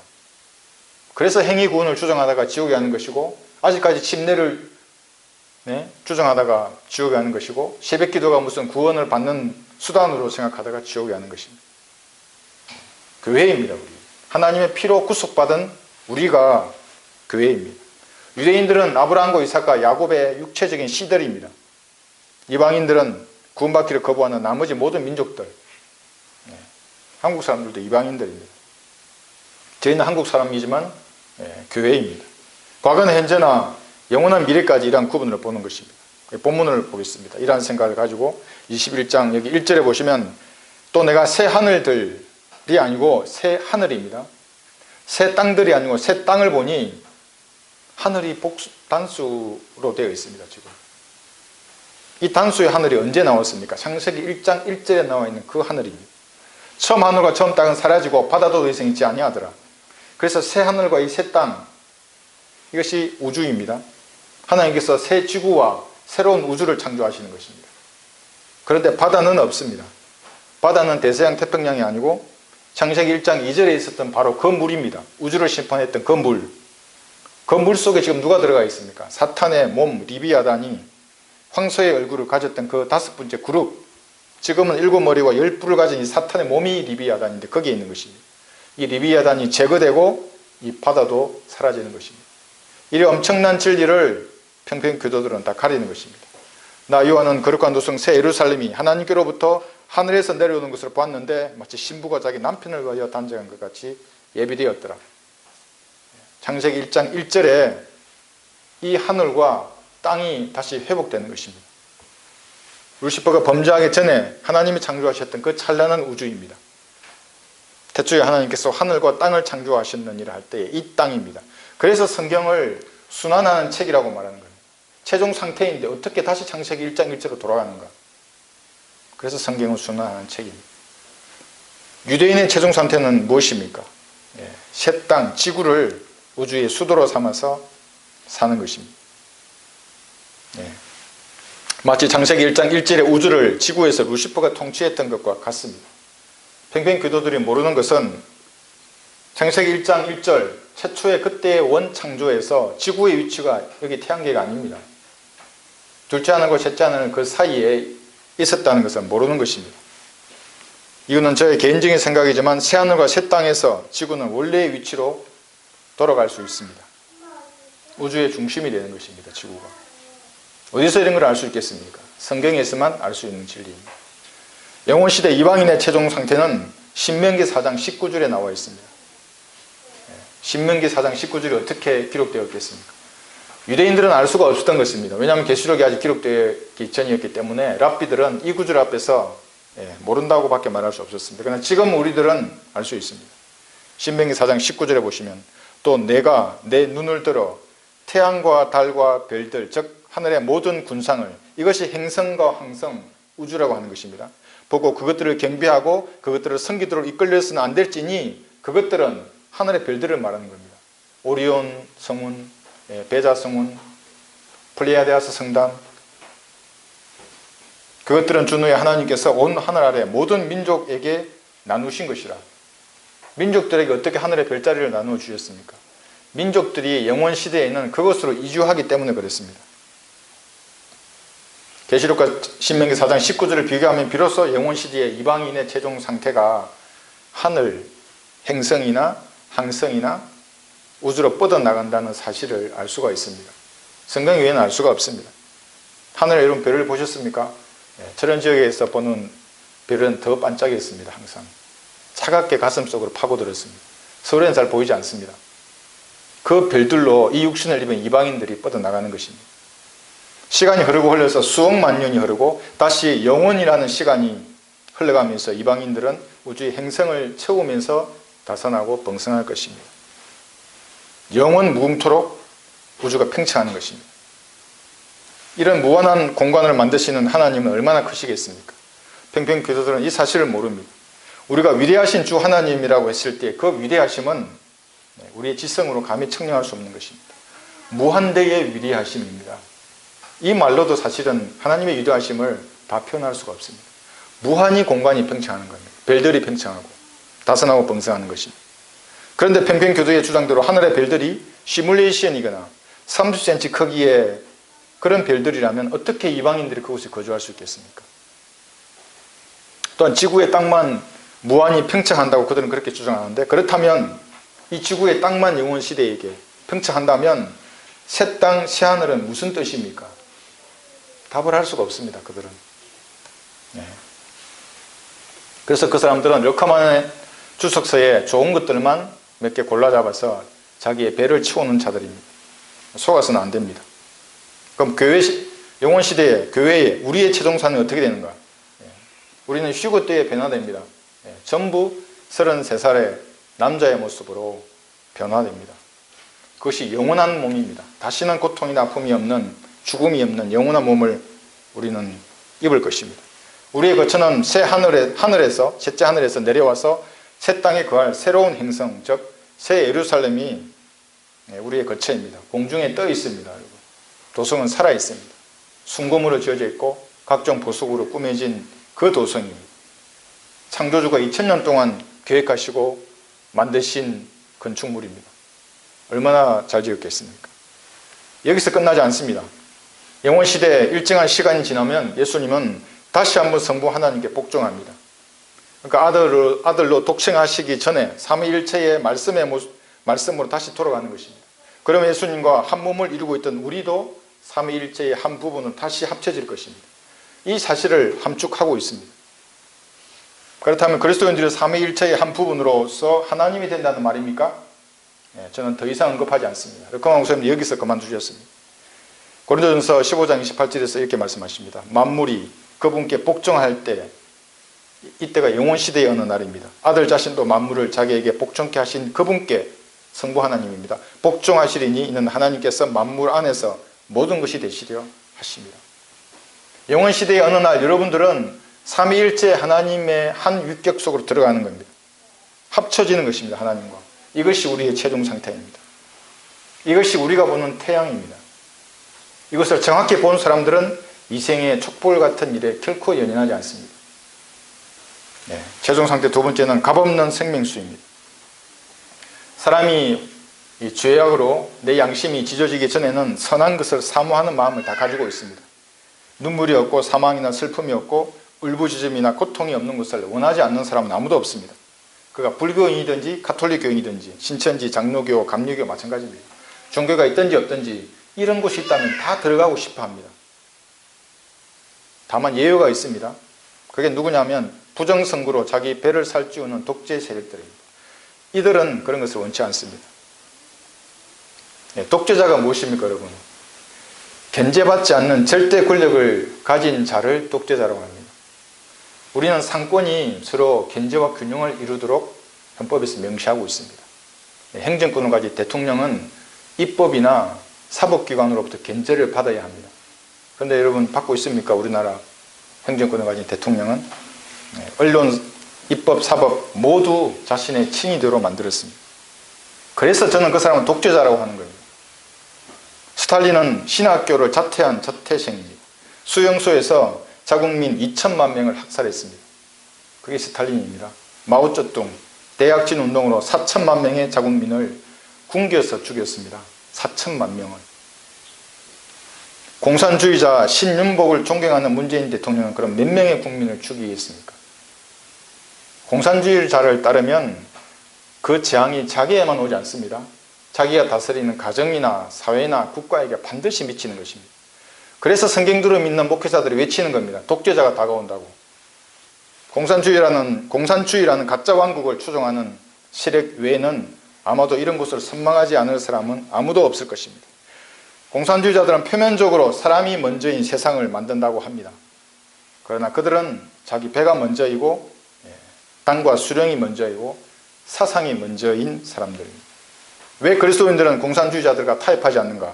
그래서 행위구원을 주장하다가 지옥에 가는 것이고 아직까지 침례를 주장하다가 지옥에 가는 것이고 새벽기도가 무슨 구원을 받는 수단으로 생각하다가 지옥에 가는 것입니다. 교회입니다. 우리. 하나님의 피로 구속받은 우리가 교회입니다. 유대인들은 아브라함과 이삭과 야곱의 육체적인 씨들입니다. 이방인들은 구원받기를 거부하는 나머지 모든 민족들, 한국 사람들도 이방인들입니다. 저희는 한국 사람이지만 교회입니다. 과거나 현재나 영원한 미래까지 이러한 구분을 보는 것입니다. 본문을 보겠습니다. 이러한 생각을 가지고 21장 여기 1절에 보시면 또 내가 새 하늘들이 아니고 새 하늘입니다. 새 땅들이 아니고 새 땅을 보니 하늘이 단수로 되어 있습니다. 지금 이 단수의 하늘이 언제 나왔습니까? 창세기 1장 1절에 나와 있는 그 하늘입니다. 처음 하늘과 처음 땅은 사라지고 바다도 더 이상 있지 아니하더라. 그래서 새 하늘과 이 새 땅, 이것이 우주입니다. 하나님께서 새 지구와 새로운 우주를 창조하시는 것입니다. 그런데 바다는 없습니다. 바다는 대서양 태평양이 아니고 창세기 1장 2절에 있었던 바로 그 물입니다. 우주를 심판했던 그 물. 그 물 속에 지금 누가 들어가 있습니까? 사탄의 몸 리비아단이 황소의 얼굴을 가졌던 그 5번째 그룹, 지금은 7머리와 10뿔을 가진 이 사탄의 몸이 리비아단인데 거기에 있는 것입니다. 이 리비아단이 제거되고 이 바다도 사라지는 것입니다. 이 엄청난 진리를 평평 교도들은 다 가리는 것입니다. 나 요한은 거룩한 도성 새 예루살렘이 하나님께로부터 하늘에서 내려오는 것을 보았는데 마치 신부가 자기 남편을 위하여 단정한 것 같이 예비되었더라. 창세기 1장 1절에 이 하늘과 땅이 다시 회복되는 것입니다. 루시퍼가 범죄하기 전에 하나님이 창조하셨던 그 찬란한 우주입니다. 태초에 하나님께서 하늘과 땅을 창조하셨느니라 할 때에 이 땅입니다. 그래서 성경을 순환하는 책이라고 말하는 겁니다. 최종 상태인데 어떻게 다시 창세기 1장 1절로 돌아가는가? 그래서 성경은 순환하는 책입니다. 유대인의 최종 상태는 무엇입니까? 새 땅, 지구를 우주의 수도로 삼아서 사는 것입니다. 마치 창세기 1장 1절의 우주를 지구에서 루시퍼가 통치했던 것과 같습니다. 평평 교도들이 모르는 것은 창세기 1장 1절 최초의 그때의 원창조에서 지구의 위치가 여기 태양계가 아닙니다. 둘째 하늘과 셋째 하늘 그 사이에 있었다는 것은 모르는 것입니다. 이거는 저의 개인적인 생각이지만 새 하늘과 새 땅에서 지구는 원래의 위치로 돌아갈 수 있습니다. 우주의 중심이 되는 것입니다. 지구가. 어디서 이런 걸 알 수 있겠습니까? 성경에서만 알 수 있는 진리입니다. 영원시대 이방인의 최종 상태는 신명기 4장 19절에 나와 있습니다. 신명기 4장 19절이 어떻게 기록되었겠습니까? 유대인들은 알 수가 없었던 것입니다. 왜냐하면 계시록이 아직 기록되기 전이었기 때문에 랍비들은 이 구절 앞에서 모른다고 밖에 말할 수 없었습니다. 그러나 지금 우리들은 알 수 있습니다. 신명기 4장 19절에 보시면 또 내가 내 눈을 들어 태양과 달과 별들 즉 하늘의 모든 군상을, 이것이 행성과 항성, 우주라고 하는 것입니다. 보고 그것들을 경배하고 그것들을 섬기도록 이끌려서는 안 될지니, 그것들은 하늘의 별들을 말하는 겁니다. 오리온 성운, 베자 성운, 플레이아데아스 성단, 그것들은 준후에 하나님께서 온 하늘 아래 모든 민족에게 나누신 것이라. 민족들에게 어떻게 하늘의 별자리를 나누어 주셨습니까? 민족들이 영원 시대에는 그것으로 이주하기 때문에 그랬습니다. 계시록과 신명기 4장 19절을 비교하면 비로소 영원 시대의 이방인의 최종 상태가 하늘, 행성이나 항성이나 우주로 뻗어나간다는 사실을 알 수가 있습니다. 성경 외에는 알 수가 없습니다. 하늘에 이런 별을 보셨습니까? 저런 지역에서 보는 별은 더 반짝였습니다. 항상 차갑게 가슴속으로 파고들었습니다. 서울에는 잘 보이지 않습니다. 그 별들로 이 육신을 입은 이방인들이 뻗어나가는 것입니다. 시간이 흘러서 수억만 년이 흐르고 다시 영원이라는 시간이 흘러가면서 이방인들은 우주의 행성을 채우면서 다산하고 번성할 것입니다. 영원 무궁토록 우주가 팽창하는 것입니다. 이런 무한한 공간을 만드시는 하나님은 얼마나 크시겠습니까? 평평 교도들은 이 사실을 모릅니다. 우리가 위대하신 주 하나님이라고 했을 때 그 위대하심은 우리의 지성으로 감히 측량할 수 없는 것입니다. 무한대의 위대하심입니다. 이 말로도 사실은 하나님의 위대하심을 다 표현할 수가 없습니다. 무한히 공간이 팽창하는 겁니다. 별들이 팽창하고 다산하고 번성하는 것입니다. 그런데 평평 교도의 주장대로 하늘의 별들이 시뮬레이션이거나 30cm 크기의 그런 별들이라면 어떻게 이방인들이 그곳에 거주할 수 있겠습니까? 또한 지구의 땅만 무한히 팽창한다고 그들은 그렇게 주장하는데, 그렇다면 이 지구의 땅만 영원 시대에게 팽창한다면 새 땅, 새 하늘은 무슨 뜻입니까? 답을 할 수가 없습니다. 그들은 그래서 그 사람들은 르카만의 주석서에 좋은 것들만 몇 개 골라 잡아서 자기의 배를 치우는 자들입니다. 속아서는 안 됩니다. 그럼 영원 시대에 교회에 우리의 최종사는 어떻게 되는가? 우리는 휴거 때에 변화됩니다. 전부 33살의 남자의 모습으로 변화됩니다. 그것이 영원한 몸입니다. 다시는 고통이나 아픔이 없는, 죽음이 없는 영원한 몸을 우리는 입을 것입니다. 우리의 거처는 새 하늘에서, 셋째 하늘에서 내려와서 새 땅에 거할 새로운 행성, 즉 새 예루살렘이 우리의 거처입니다. 공중에 떠 있습니다. 도성은 살아 있습니다. 순금으로 지어져 있고 각종 보석으로 꾸며진 그 도성이 창조주가 2000년 동안 계획하시고 만드신 건축물입니다. 얼마나 잘 지었겠습니까? 여기서 끝나지 않습니다. 영원시대 일정한 시간이 지나면 예수님은 다시 한번 성부 하나님께 복종합니다. 그러니까 아들로 독생하시기 전에 삼위일체의 말씀으로 다시 돌아가는 것입니다. 그러면 예수님과 한 몸을 이루고 있던 우리도 삼위일체의 한 부분은 다시 합쳐질 것입니다. 이 사실을 함축하고 있습니다. 그렇다면 그리스도인들이 삼위일체의 한 부분으로서 하나님이 된다는 말입니까? 저는 더 이상 언급하지 않습니다. 르카만 목사님이 여기서 그만두셨습니다. 고린도전서 15장 28절에서 이렇게 말씀하십니다. 만물이 그분께 복종할 때, 이때가 영원시대의 어느 날입니다. 아들 자신도 만물을 자기에게 복종케 하신 그분께, 성부 하나님입니다. 복종하시리니 이는 하나님께서 만물 안에서 모든 것이 되시려 하십니다. 영원시대의 어느 날 여러분들은 삼위일체 하나님의 한 위격 속으로 들어가는 겁니다. 합쳐지는 것입니다. 하나님과. 이것이 우리의 최종 상태입니다. 이것이 우리가 보는 태양입니다. 이것을 정확히 본 사람들은 이생의 촛불 같은 일에 결코 연연하지 않습니다. 최종 상태 두 번째는 값없는 생명수입니다. 사람이 이 죄악으로 내 양심이 찢어지기 전에는 선한 것을 사모하는 마음을 다 가지고 있습니다. 눈물이 없고 사망이나 슬픔이 없고 울부짖음이나 고통이 없는 것을 원하지 않는 사람은 아무도 없습니다. 그가 불교인이든지 가톨릭 교인이든지 신천지, 장로교, 감리교 마찬가지입니다. 종교가 있든지 없든지 이런 곳이 있다면 다 들어가고 싶어 합니다. 다만 예외가 있습니다. 그게 누구냐면 부정선거로 자기 배를 살찌우는 독재 세력들입니다. 이들은 그런 것을 원치 않습니다. 독재자가 무엇입니까, 여러분? 견제받지 않는 절대 권력을 가진 자를 독재자라고 합니다. 우리는 상권이 서로 견제와 균형을 이루도록 헌법에서 명시하고 있습니다. 행정권을 가진 대통령은 입법이나 사법기관으로부터 견제를 받아야 합니다. 그런데 여러분 받고 있습니까? 우리나라 행정권을 가진 대통령은 언론, 입법, 사법 모두 자신의 칭의대로 만들었습니다. 그래서 저는 그 사람은 독재자라고 하는 겁니다. 스탈린은 신학교를 자퇴한 자퇴생입니다. 수용소에서 자국민 2천만 명을 학살했습니다. 그게 스탈린입니다. 마오쩌둥 대약진 운동으로 4천만 명의 자국민을 굶겨서 죽였습니다. 4천만 명을. 공산주의자 신윤복을 존경하는 문재인 대통령은 그럼 몇 명의 국민을 죽이겠습니까? 공산주의자를 따르면 그 재앙이 자기에만 오지 않습니다. 자기가 다스리는 가정이나 사회나 국가에게 반드시 미치는 것입니다. 그래서 성경들을 믿는 목회자들이 외치는 겁니다. 독재자가 다가온다고. 공산주의라는 가짜 왕국을 추종하는 세력 외에는 아마도 이런 곳을 선망하지 않을 사람은 아무도 없을 것입니다. 공산주의자들은 표면적으로 사람이 먼저인 세상을 만든다고 합니다. 그러나 그들은 자기 배가 먼저이고 땅과 수령이 먼저이고 사상이 먼저인 사람들입니다. 왜 그리스도인들은 공산주의자들과 타협하지 않는가?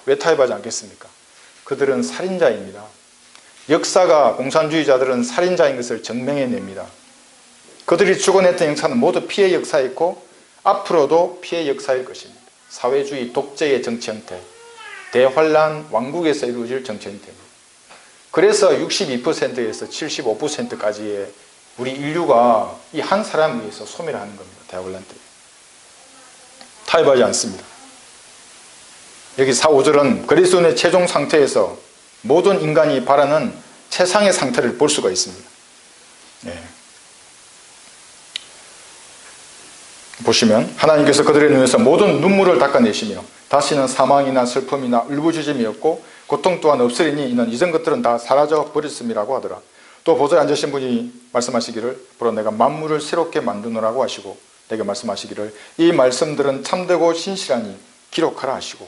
왜 타협하지 않겠습니까? 그들은 살인자입니다. 역사가 공산주의자들은 살인자인 것을 증명해냅니다. 그들이 죽어냈던 역사는 모두 피해 역사였고 앞으로도 피해 역사일 것입니다. 사회주의 독재의 정치 형태, 대환란 왕국에서 이루어질 정치 형태입니다. 그래서 62%에서 75%까지의 우리 인류가 이 한 사람에 의해서 소멸하는 겁니다. 대환란 때. 타협하지 않습니다. 여기 4, 5절은 그리스도인의 최종 상태에서 모든 인간이 바라는 최상의 상태를 볼 수가 있습니다. 보시면 하나님께서 그들의 눈에서 모든 눈물을 닦아내시며 다시는 사망이나 슬픔이나 울부짖음이 없고 고통 또한 없으리니 이는 이전 것들은 다 사라져 버렸음이라고 하더라. 또 보좌에 앉으신 분이 말씀하시기를 보라 내가 만물을 새롭게 만드노라고 하시고 내게 말씀하시기를 이 말씀들은 참되고 신실하니 기록하라 하시고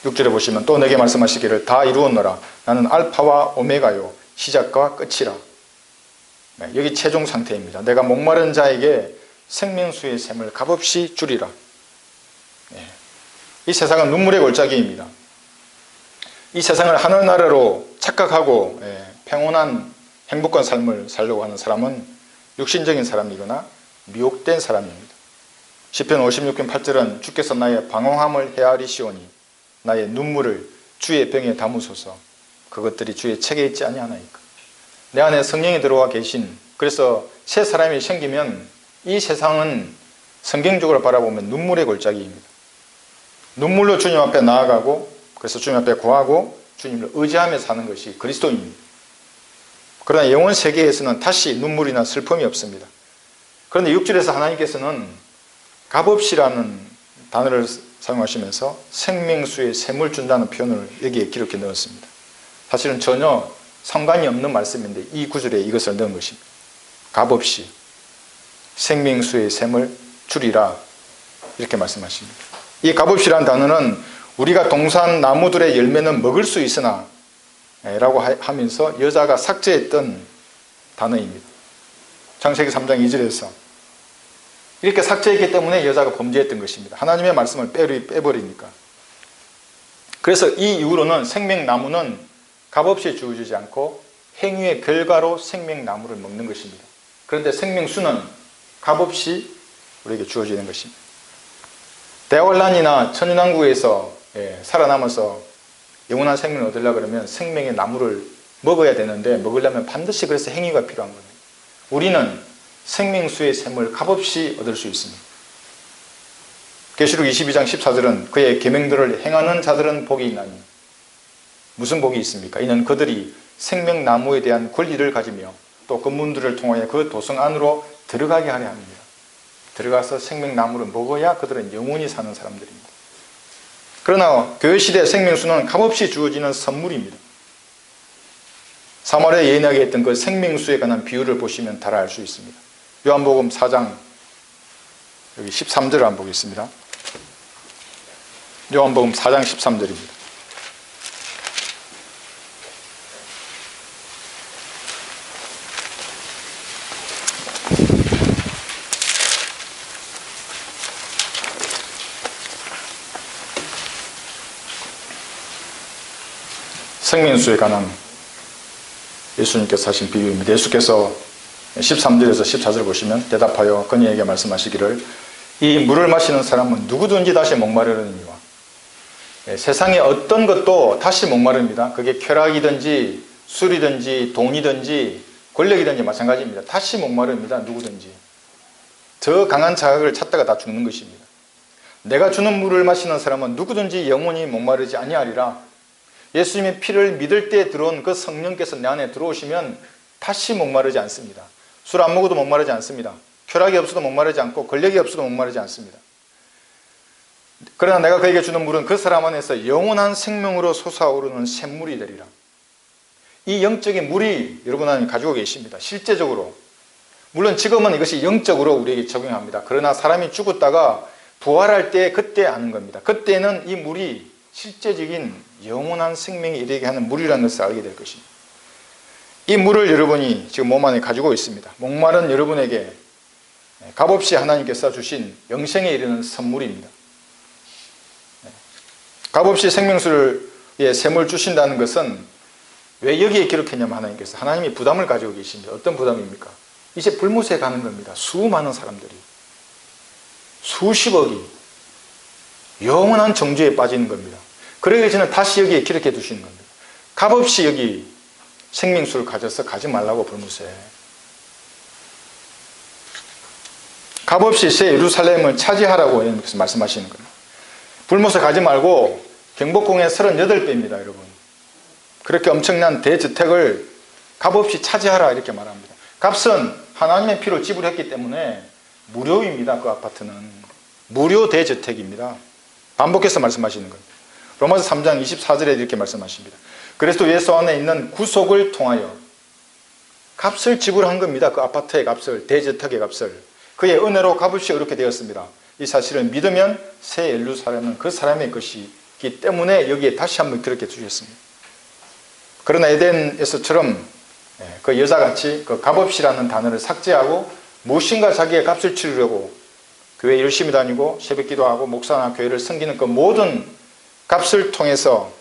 6절에 보시면 또 내게 말씀하시기를 다 이루었노라 나는 알파와 오메가요 시작과 끝이라. 여기 최종 상태입니다. 내가 목마른 자에게 생명수의 샘을 값없이 주리라. 이 세상은 눈물의 골짜기입니다. 이 세상을 하늘나라로 착각하고 평온한 행복한 삶을 살려고 하는 사람은 육신적인 사람이거나 미혹된 사람입니다. 시편 56편 8절은 주께서 나의 방황함을 헤아리시오니 나의 눈물을 주의 병에 담으소서 그것들이 주의 책에 있지 아니하나이까. 내 안에 성령이 들어와 계신, 그래서 새 사람이 생기면 이 세상은 성경적으로 바라보면 눈물의 골짜기입니다. 눈물로 주님 앞에 나아가고 그래서 주님 앞에 구하고 주님을 의지하며 사는 것이 그리스도입니다. 그러나 영원 세계에서는 다시 눈물이나 슬픔이 없습니다. 그런데 6절에서 하나님께서는 값없이라는 단어를 사용하시면서 생명수의 샘을 준다는 표현을 여기에 기록해 넣었습니다. 사실은 전혀 상관이 없는 말씀인데 이 구절에 이것을 넣은 것입니다. 값없이 생명수의 샘을 주리라 이렇게 말씀하십니다. 이 값없이라는 단어는 우리가 동산 나무들의 열매는 먹을 수 있으나 라고 하면서 여자가 삭제했던 단어입니다. 창세기 3장 2절에서 이렇게 삭제했기 때문에 여자가 범죄했던 것입니다. 하나님의 말씀을 빼버리니까. 그래서 이 이후로는 생명나무는 값없이 주어지지 않고 행위의 결과로 생명나무를 먹는 것입니다. 그런데 생명수는 값없이 우리에게 주어지는 것입니다. 대환란이나 천연왕국에서 살아남아서 영원한 생명을 얻으려고 그러면 생명의 나무를 먹어야 되는데 먹으려면 반드시 그래서 행위가 필요한 겁니다. 우리는 생명수의 샘을 값없이 얻을 수 있습니다. 계시록 22장 14절은 그의 계명들을 행하는 자들은 복이 있나니 무슨 복이 있습니까? 이는 그들이 생명나무에 대한 권리를 가지며 또 그 문들을 통하여 그 도성 안으로 들어가게 하려 합니다. 들어가서 생명나무를 먹어야 그들은 영원히 사는 사람들입니다. 그러나 교회시대 생명수는 값없이 주어지는 선물입니다. 사마리아 여인에게 했던 그 생명수에 관한 비유를 보시면 다 알 수 있습니다. 요한복음 4장 여기 13절을 한번 보겠습니다. 요한복음 4장 13절입니다. 생명수에 관한 예수님께서 하신 비유입니다. 예수께서 13절에서 14절 보시면 대답하여 그녀에게 말씀하시기를 이 물을 마시는 사람은 누구든지 다시 목마르느니와 세상의 어떤 것도 다시 목마릅니다. 그게 쾌락이든지 술이든지 돈이든지 권력이든지 마찬가지입니다. 다시 목마릅니다. 누구든지. 더 강한 자극을 찾다가 다 죽는 것입니다. 내가 주는 물을 마시는 사람은 누구든지 영원히 목마르지 아니하리라. 예수님의 피를 믿을 때 들어온 그 성령께서 내 안에 들어오시면 다시 목마르지 않습니다. 술 안 먹어도 목마르지 않습니다. 쾌락이 없어도 목마르지 않고 권력이 없어도 목마르지 않습니다. 그러나 내가 그에게 주는 물은 그 사람 안에서 영원한 생명으로 솟아오르는 샘물이 되리라. 이 영적인 물이 여러분 안에 가지고 계십니다. 실제적으로. 물론 지금은 이것이 영적으로 우리에게 적용합니다. 그러나 사람이 죽었다가 부활할 때 그때 아는 겁니다. 그때는 이 물이 실제적인 영원한 생명에 이르게 하는 물이라는 것을 알게 될 것입니다. 이 물을 여러분이 지금 몸 안에 가지고 있습니다. 목마른 여러분에게 값없이 하나님께서 주신 영생에 이르는 선물입니다. 값없이 생명수의 샘을 주신다는 것은 왜 여기에 기록했냐면 하나님이 부담을 가지고 계십니다. 어떤 부담입니까? 이제 불못에 가는 겁니다. 수많은 사람들이 수십억이 영원한 정죄에 빠지는 겁니다. 그러기 위해서는 다시 여기에 기록해 두시는 겁니다. 값없이 여기 생명수를 가져서 가지 말라고 불못에. 값없이 새 예루살렘을 차지하라고 말씀하시는 거예요. 불못에 가지 말고 경복궁의 38배입니다, 여러분. 그렇게 엄청난 대저택을 값없이 차지하라 이렇게 말합니다. 값은 하나님의 피로 지불했기 때문에 무료입니다. 그 아파트는 무료 대저택입니다. 반복해서 말씀하시는 거예요. 로마서 3장 24절에 이렇게 말씀하십니다. 그리스도 예수 안에 있는 구속을 통하여 값을 지불한 겁니다. 그 아파트의 값을, 대저택의 값을. 그의 은혜로 값없이 이렇게 되었습니다. 이 사실을 믿으면 새 예루살렘은 그 사람의 것이기 때문에 여기에 다시 한번 그렇게 주셨습니다. 그러나 에덴에서처럼 그 여자같이 그 값없이라는 단어를 삭제하고 무엇인가 자기의 값을 치르려고 교회 열심히 다니고 새벽 기도하고 목사나 교회를 섬기는 그 모든 값을 통해서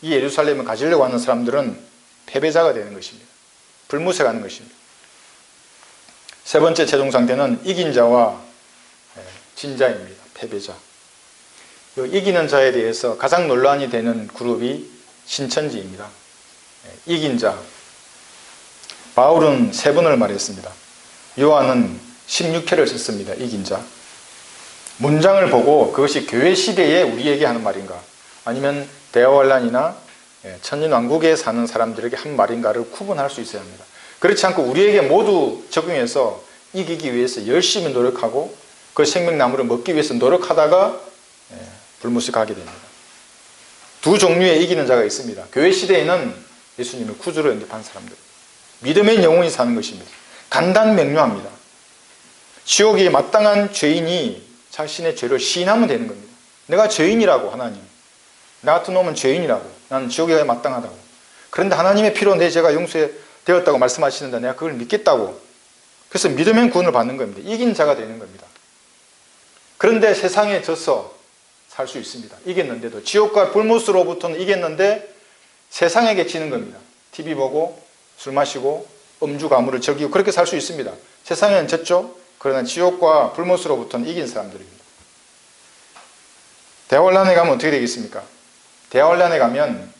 이 예루살렘을 가지려고 하는 사람들은 패배자가 되는 것입니다. 불무색하는 것입니다. 세 번째 최종 상태는 이긴 자와 진자입니다. 패배자. 이기는 자에 대해서 가장 논란이 되는 그룹이 신천지입니다. 이긴 자. 바울은 세 번을 말했습니다. 요한은 16회를 썼습니다. 이긴 자. 문장을 보고 그것이 교회 시대에 우리에게 하는 말인가, 아니면 대화환란이나 천년왕국에 사는 사람들에게 한 말인가를 구분할 수 있어야 합니다. 그렇지 않고 우리에게 모두 적용해서 이기기 위해서 열심히 노력하고 그 생명나무를 먹기 위해서 노력하다가 불무식하게 됩니다. 두 종류의 이기는 자가 있습니다. 교회 시대에는 예수님을 구주로 영접한 사람들, 믿음의 영혼이 사는 것입니다. 간단명료합니다. 지옥에 마땅한 죄인이 자신의 죄를 시인하면 되는 겁니다. 내가 죄인이라고, 하나님, 나 같은 놈은 죄인이라고, 나는 지옥에 가야 마땅하다고. 그런데 하나님의 피로 내 죄가 용서되었다고 말씀하시는데 내가 그걸 믿겠다고. 그래서 믿으면 구원을 받는 겁니다. 이긴 자가 되는 겁니다. 그런데 세상에 져서 살 수 있습니다. 이겼는데도, 지옥과 불못으로부터는 이겼는데 세상에게 지는 겁니다. TV 보고 술 마시고 음주 가무를 즐기고 그렇게 살 수 있습니다. 세상에는 졌죠. 그러나 지옥과 불못으로부터는 이긴 사람들입니다. 대환란에 가면 어떻게 되겠습니까? 대환란에 가면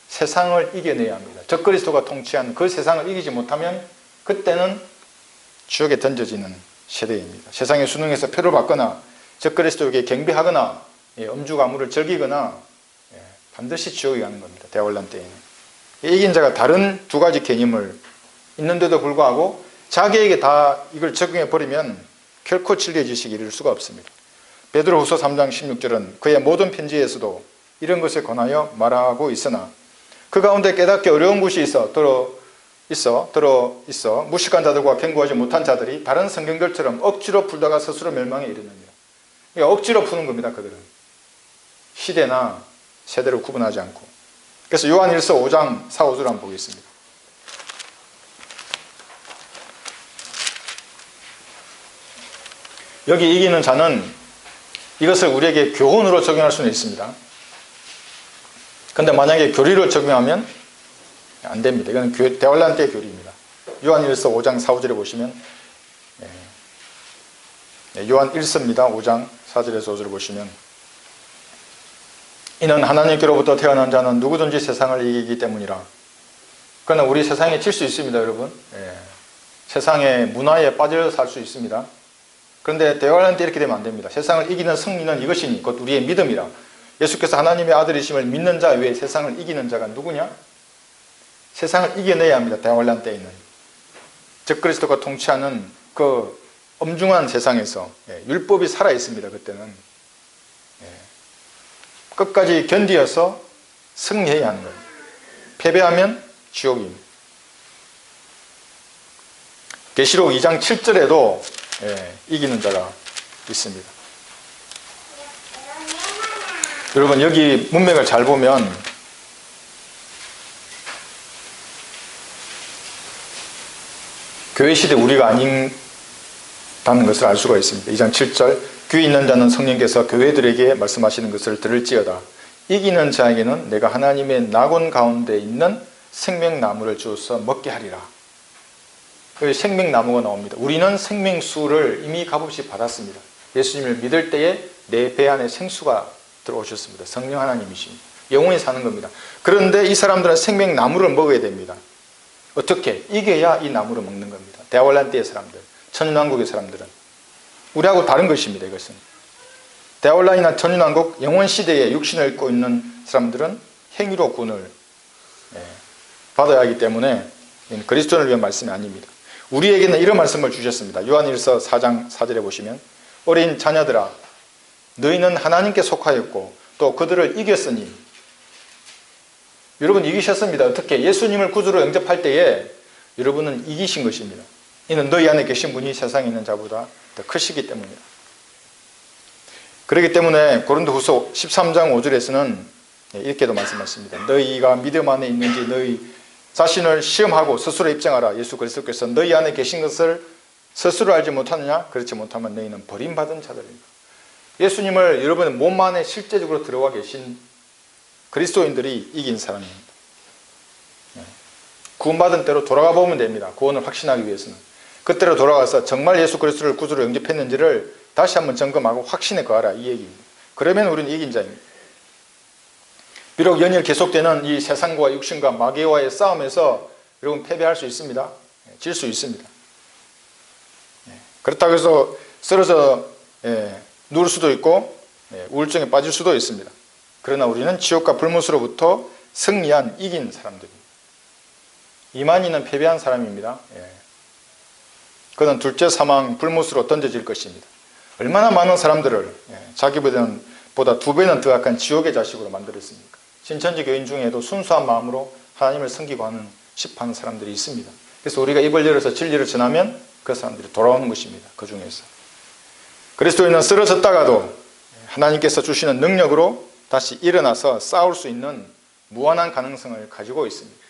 세상을 이겨내야 합니다. 적그리스도가 통치하는 그 세상을 이기지 못하면 그때는 지옥에 던져지는 세대입니다. 세상의 수능에서 표를 받거나 적그리스도에게 경배하거나 음주 가무를 즐기거나 반드시 지옥에 가는 겁니다. 대환란 때에는. 이긴 자가 다른 두 가지 개념을 있는데도 불구하고 자기에게 다 이걸 적용해 버리면 결코 진리의 지식이 이룰 수가 없습니다. 베드로후서 3장 16절은 그의 모든 편지에서도 이런 것을 권하여 말하고 있으나 그 가운데 깨닫기 어려운 것이 있어 무식한 자들과 견고하지 못한 자들이 다른 성경들처럼 억지로 풀다가 스스로 멸망에 이르느니라. 억지로 푸는 겁니다. 그들은 시대나 세대를 구분하지 않고. 그래서 요한 1서 5장 4, 5절 한번 보겠습니다. 여기 이기는 자는 이것을 우리에게 교훈으로 적용할 수는 있습니다. 그런데 만약에 교리로 적용하면 안 됩니다. 이건 대환란 때의 교리입니다. 요한 1서 5장 4, 5절에 보시면 요한 1서입니다. 5장 4절에서 5절을 보시면 이는 하나님께로부터 태어난 자는 누구든지 세상을 이기기 때문이라. 그러나 우리 세상에 질 수 있습니다. 여러분. 세상의 문화에 빠져 살 수 있습니다. 그런데 대환란 때 이렇게 되면 안 됩니다. 세상을 이기는 승리는 이것이니 곧 우리의 믿음이라. 예수께서 하나님의 아들이심을 믿는 자 외에 세상을 이기는 자가 누구냐? 세상을 이겨내야 합니다. 대환란 때에는. 적그리스도가 통치하는 그 엄중한 세상에서 율법이 살아있습니다. 그때는. 끝까지 견디어서 승리해야 하는 거예요. 패배하면 지옥입니다. 계시록 2장 7절에도 이기는 자가 있습니다. 여러분 여기 문맥을 잘 보면 교회 시대 우리가 아닌다는 것을 알 수가 있습니다. 2장 7절 귀 있는 자는 성령께서 교회들에게 말씀하시는 것을 들을지어다. 이기는 자에게는 내가 하나님의 낙원 가운데 있는 생명나무를 주어서 먹게 하리라. 생명나무가 나옵니다. 우리는 생명수를 이미 값없이 받았습니다. 예수님을 믿을 때에 내 배 안에 생수가 들어오셨습니다. 성령 하나님이십니다. 영원히 사는 겁니다. 그런데 이 사람들은 생명나무를 먹어야 됩니다. 어떻게? 이겨야 이 나무를 먹는 겁니다. 대환란 때의 사람들, 천년왕국의 사람들은. 우리하고 다른 것입니다. 이것은. 대환란이나 천년왕국, 영원시대에 육신을 입고 있는 사람들은 행위로 구원을 받아야 하기 때문에 그리스도를 위한 말씀이 아닙니다. 우리에게는 이런 말씀을 주셨습니다. 요한일서 4장 4절에 보시면 어린 자녀들아 너희는 하나님께 속하였고 또 그들을 이겼으니. 여러분 이기셨습니다. 어떻게? 예수님을 구주로 영접할 때에 여러분은 이기신 것입니다. 이는 너희 안에 계신 분이 세상에 있는 자보다 더 크시기 때문이다. 그렇기 때문에 고린도후서 13장 5절에서는 이렇게도 말씀하십니다. 너희가 믿음 안에 있는지 너희 자신을 시험하고 스스로 입증하라. 예수 그리스도께서 너희 안에 계신 것을 스스로 알지 못하느냐? 그렇지 못하면 너희는 버림받은 자들입니다. 예수님을 여러분의 몸 안에 실제적으로 들어와 계신 그리스도인들이 이긴 사람입니다. 구원받은 때로 돌아가 보면 됩니다. 구원을 확신하기 위해서는. 그때로 돌아가서 정말 예수 그리스도를 구주로 영접했는지를 다시 한번 점검하고 확신에 거하라, 이 얘기입니다. 그러면 우리는 이긴 자입니다. 비록 연일 계속되는 이 세상과 육신과 마귀와의 싸움에서 여러분 패배할 수 있습니다. 질 수 있습니다. 그렇다고 해서 쓰러져 누울 수도 있고 우울증에 빠질 수도 있습니다. 그러나 우리는 지옥과 불못으로부터 승리한 이긴 사람들입니다. 이만희는 패배한 사람입니다. 그는 둘째 사망 불못으로 던져질 것입니다. 얼마나 많은 사람들을 자기보다 2배는 더 악한 지옥의 자식으로 만들었습니까? 신천지 교인 중에도 순수한 마음으로 하나님을 섬기고 하는 싶어하는 사람들이 있습니다. 그래서 우리가 입을 열어서 진리를 전하면 그 사람들이 돌아오는 것입니다. 그 중에서. 그리스도인은 쓰러졌다가도 하나님께서 주시는 능력으로 다시 일어나서 싸울 수 있는 무한한 가능성을 가지고 있습니다.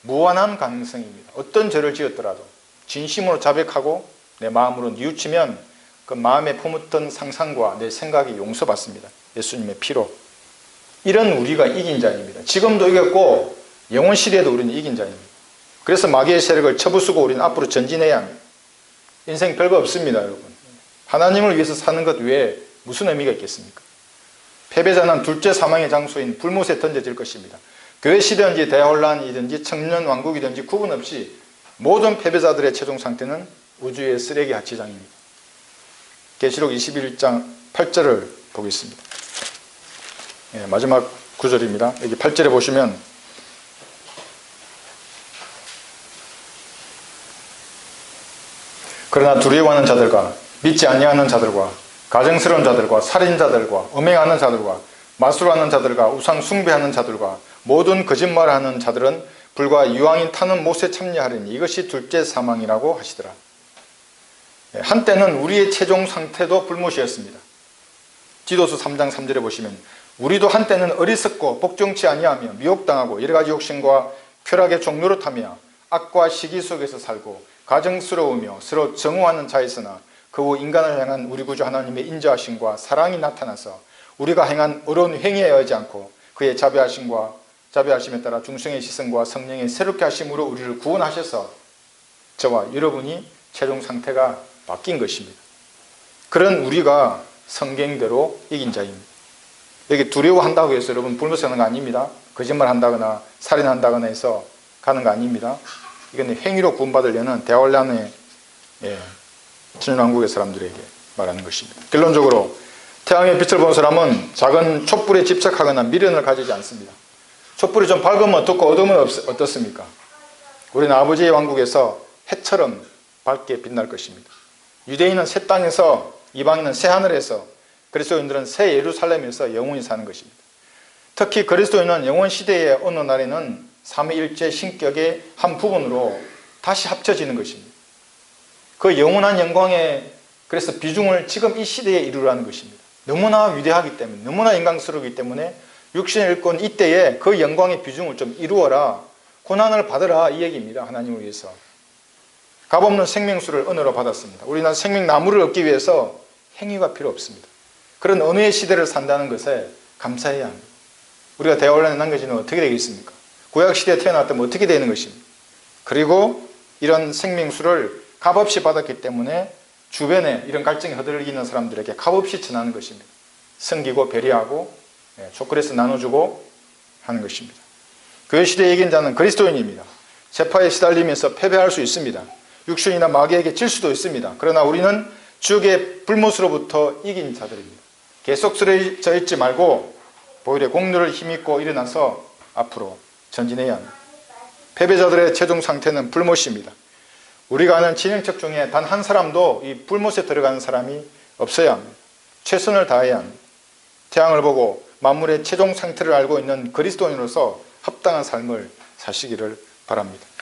무한한 가능성입니다. 어떤 죄를 지었더라도 진심으로 자백하고 내 마음으로 뉘우치면 그 마음에 품었던 상상과 내 생각이 용서받습니다. 예수님의 피로. 이런 우리가 이긴 자입니다. 지금도 이겼고 영원 시대에도 우리는 이긴 자입니다. 그래서 마귀의 세력을 쳐부수고 우리는 앞으로 전진해야 합니다. 인생 별거 없습니다, 여러분. 하나님을 위해서 사는 것 외에 무슨 의미가 있겠습니까? 패배자는 둘째 사망의 장소인 불못에 던져질 것입니다. 교회 시대든지 대혼란이든지 청년 왕국이든지 구분 없이 모든 패배자들의 최종 상태는 우주의 쓰레기 하치장입니다. 계시록 21장 8절을 보겠습니다. 마지막 구절입니다. 여기 8절에 보시면 그러나 두려워하는 자들과 믿지 아니하는 자들과 가증스러운 자들과 살인자들과 음행하는 자들과 마술하는 자들과 우상 숭배하는 자들과 모든 거짓말하는 자들은 불과 이왕인 타는 못에 참여하리니 이것이 둘째 사망이라고 하시더라. 한때는 우리의 최종 상태도 불못이었습니다. 지도서 3장 3절에 보시면 우리도 한때는 어리석고 복종치 아니하며 미혹당하고 여러가지 욕심과 쾌락의 종노릇하며 악과 시기 속에서 살고 가증스러우며 서로 정오하는 자였으나 그 후 인간을 향한 우리 구주 하나님의 인자하심과 사랑이 나타나서 우리가 행한 어려운 행위에 의하지 않고 그의 자비하심에 따라 중생의 시선과 성령의 새롭게 하심으로 우리를 구원하셔서 저와 여러분이 최종 상태가 바뀐 것입니다. 그런 우리가 성경대로 이긴 자입니다. 여기 두려워한다고 해서 여러분 불못에 가는 거 아닙니다. 거짓말 한다거나 살인한다거나 해서 가는 거 아닙니다. 이건 행위로 구원받으려는 대환란의 천년왕국의 사람들에게 말하는 것입니다. 결론적으로 태양의 빛을 본 사람은 작은 촛불에 집착하거나 미련을 가지지 않습니다. 촛불이 좀 밝으면 어떻고 어두우면 어떻습니까? 우리는 아버지의 왕국에서 해처럼 밝게 빛날 것입니다. 유대인은 새 땅에서, 이방인은 새 하늘에서, 그리스도인들은 새 예루살렘에서 영원히 사는 것입니다. 특히 그리스도인은 영원 시대의 어느 날에는 삼위일체 신격의 한 부분으로 다시 합쳐지는 것입니다. 그 영원한 영광의 그래서 비중을 지금 이 시대에 이루라는 것입니다. 너무나 위대하기 때문에, 너무나 영광스럽기 때문에 육신의 일꾼 이때에 그 영광의 비중을 좀 이루어라, 고난을 받으라, 이 얘기입니다. 하나님을 위해서. 값없는 생명수를 은혜로 받았습니다. 우리는 생명나무를 얻기 위해서 행위가 필요 없습니다. 그런 은혜의 시대를 산다는 것에 감사해야 합니다. 우리가 대환란에 남겨지면 어떻게 되겠습니까? 구약시대에 태어났다면 어떻게 되는 것입니까? 그리고 이런 생명수를 값없이 받았기 때문에 주변에 이런 갈증이 허들리는 사람들에게 값없이 전하는 것입니다. 섬기고 배려하고 초콜릿을 나눠주고 하는 것입니다. 그 시대에 이긴 자는 그리스도인입니다. 세파에 시달리면서 패배할 수 있습니다. 육신이나 마귀에게 질 수도 있습니다. 그러나 우리는 지옥의 불못으로부터 이긴 자들입니다. 계속 쓰러져 있지 말고 오히려 공로를 힘입고 일어나서 앞으로 전진해야 합니다. 패배자들의 최종 상태는 불못입니다. 우리가 아는 친인척 중에 단 한 사람도 이 불못에 들어가는 사람이 없어야 합니다. 최선을 다해야 합니다. 태양을 보고 만물의 최종 상태를 알고 있는 그리스도인으로서 합당한 삶을 사시기를 바랍니다.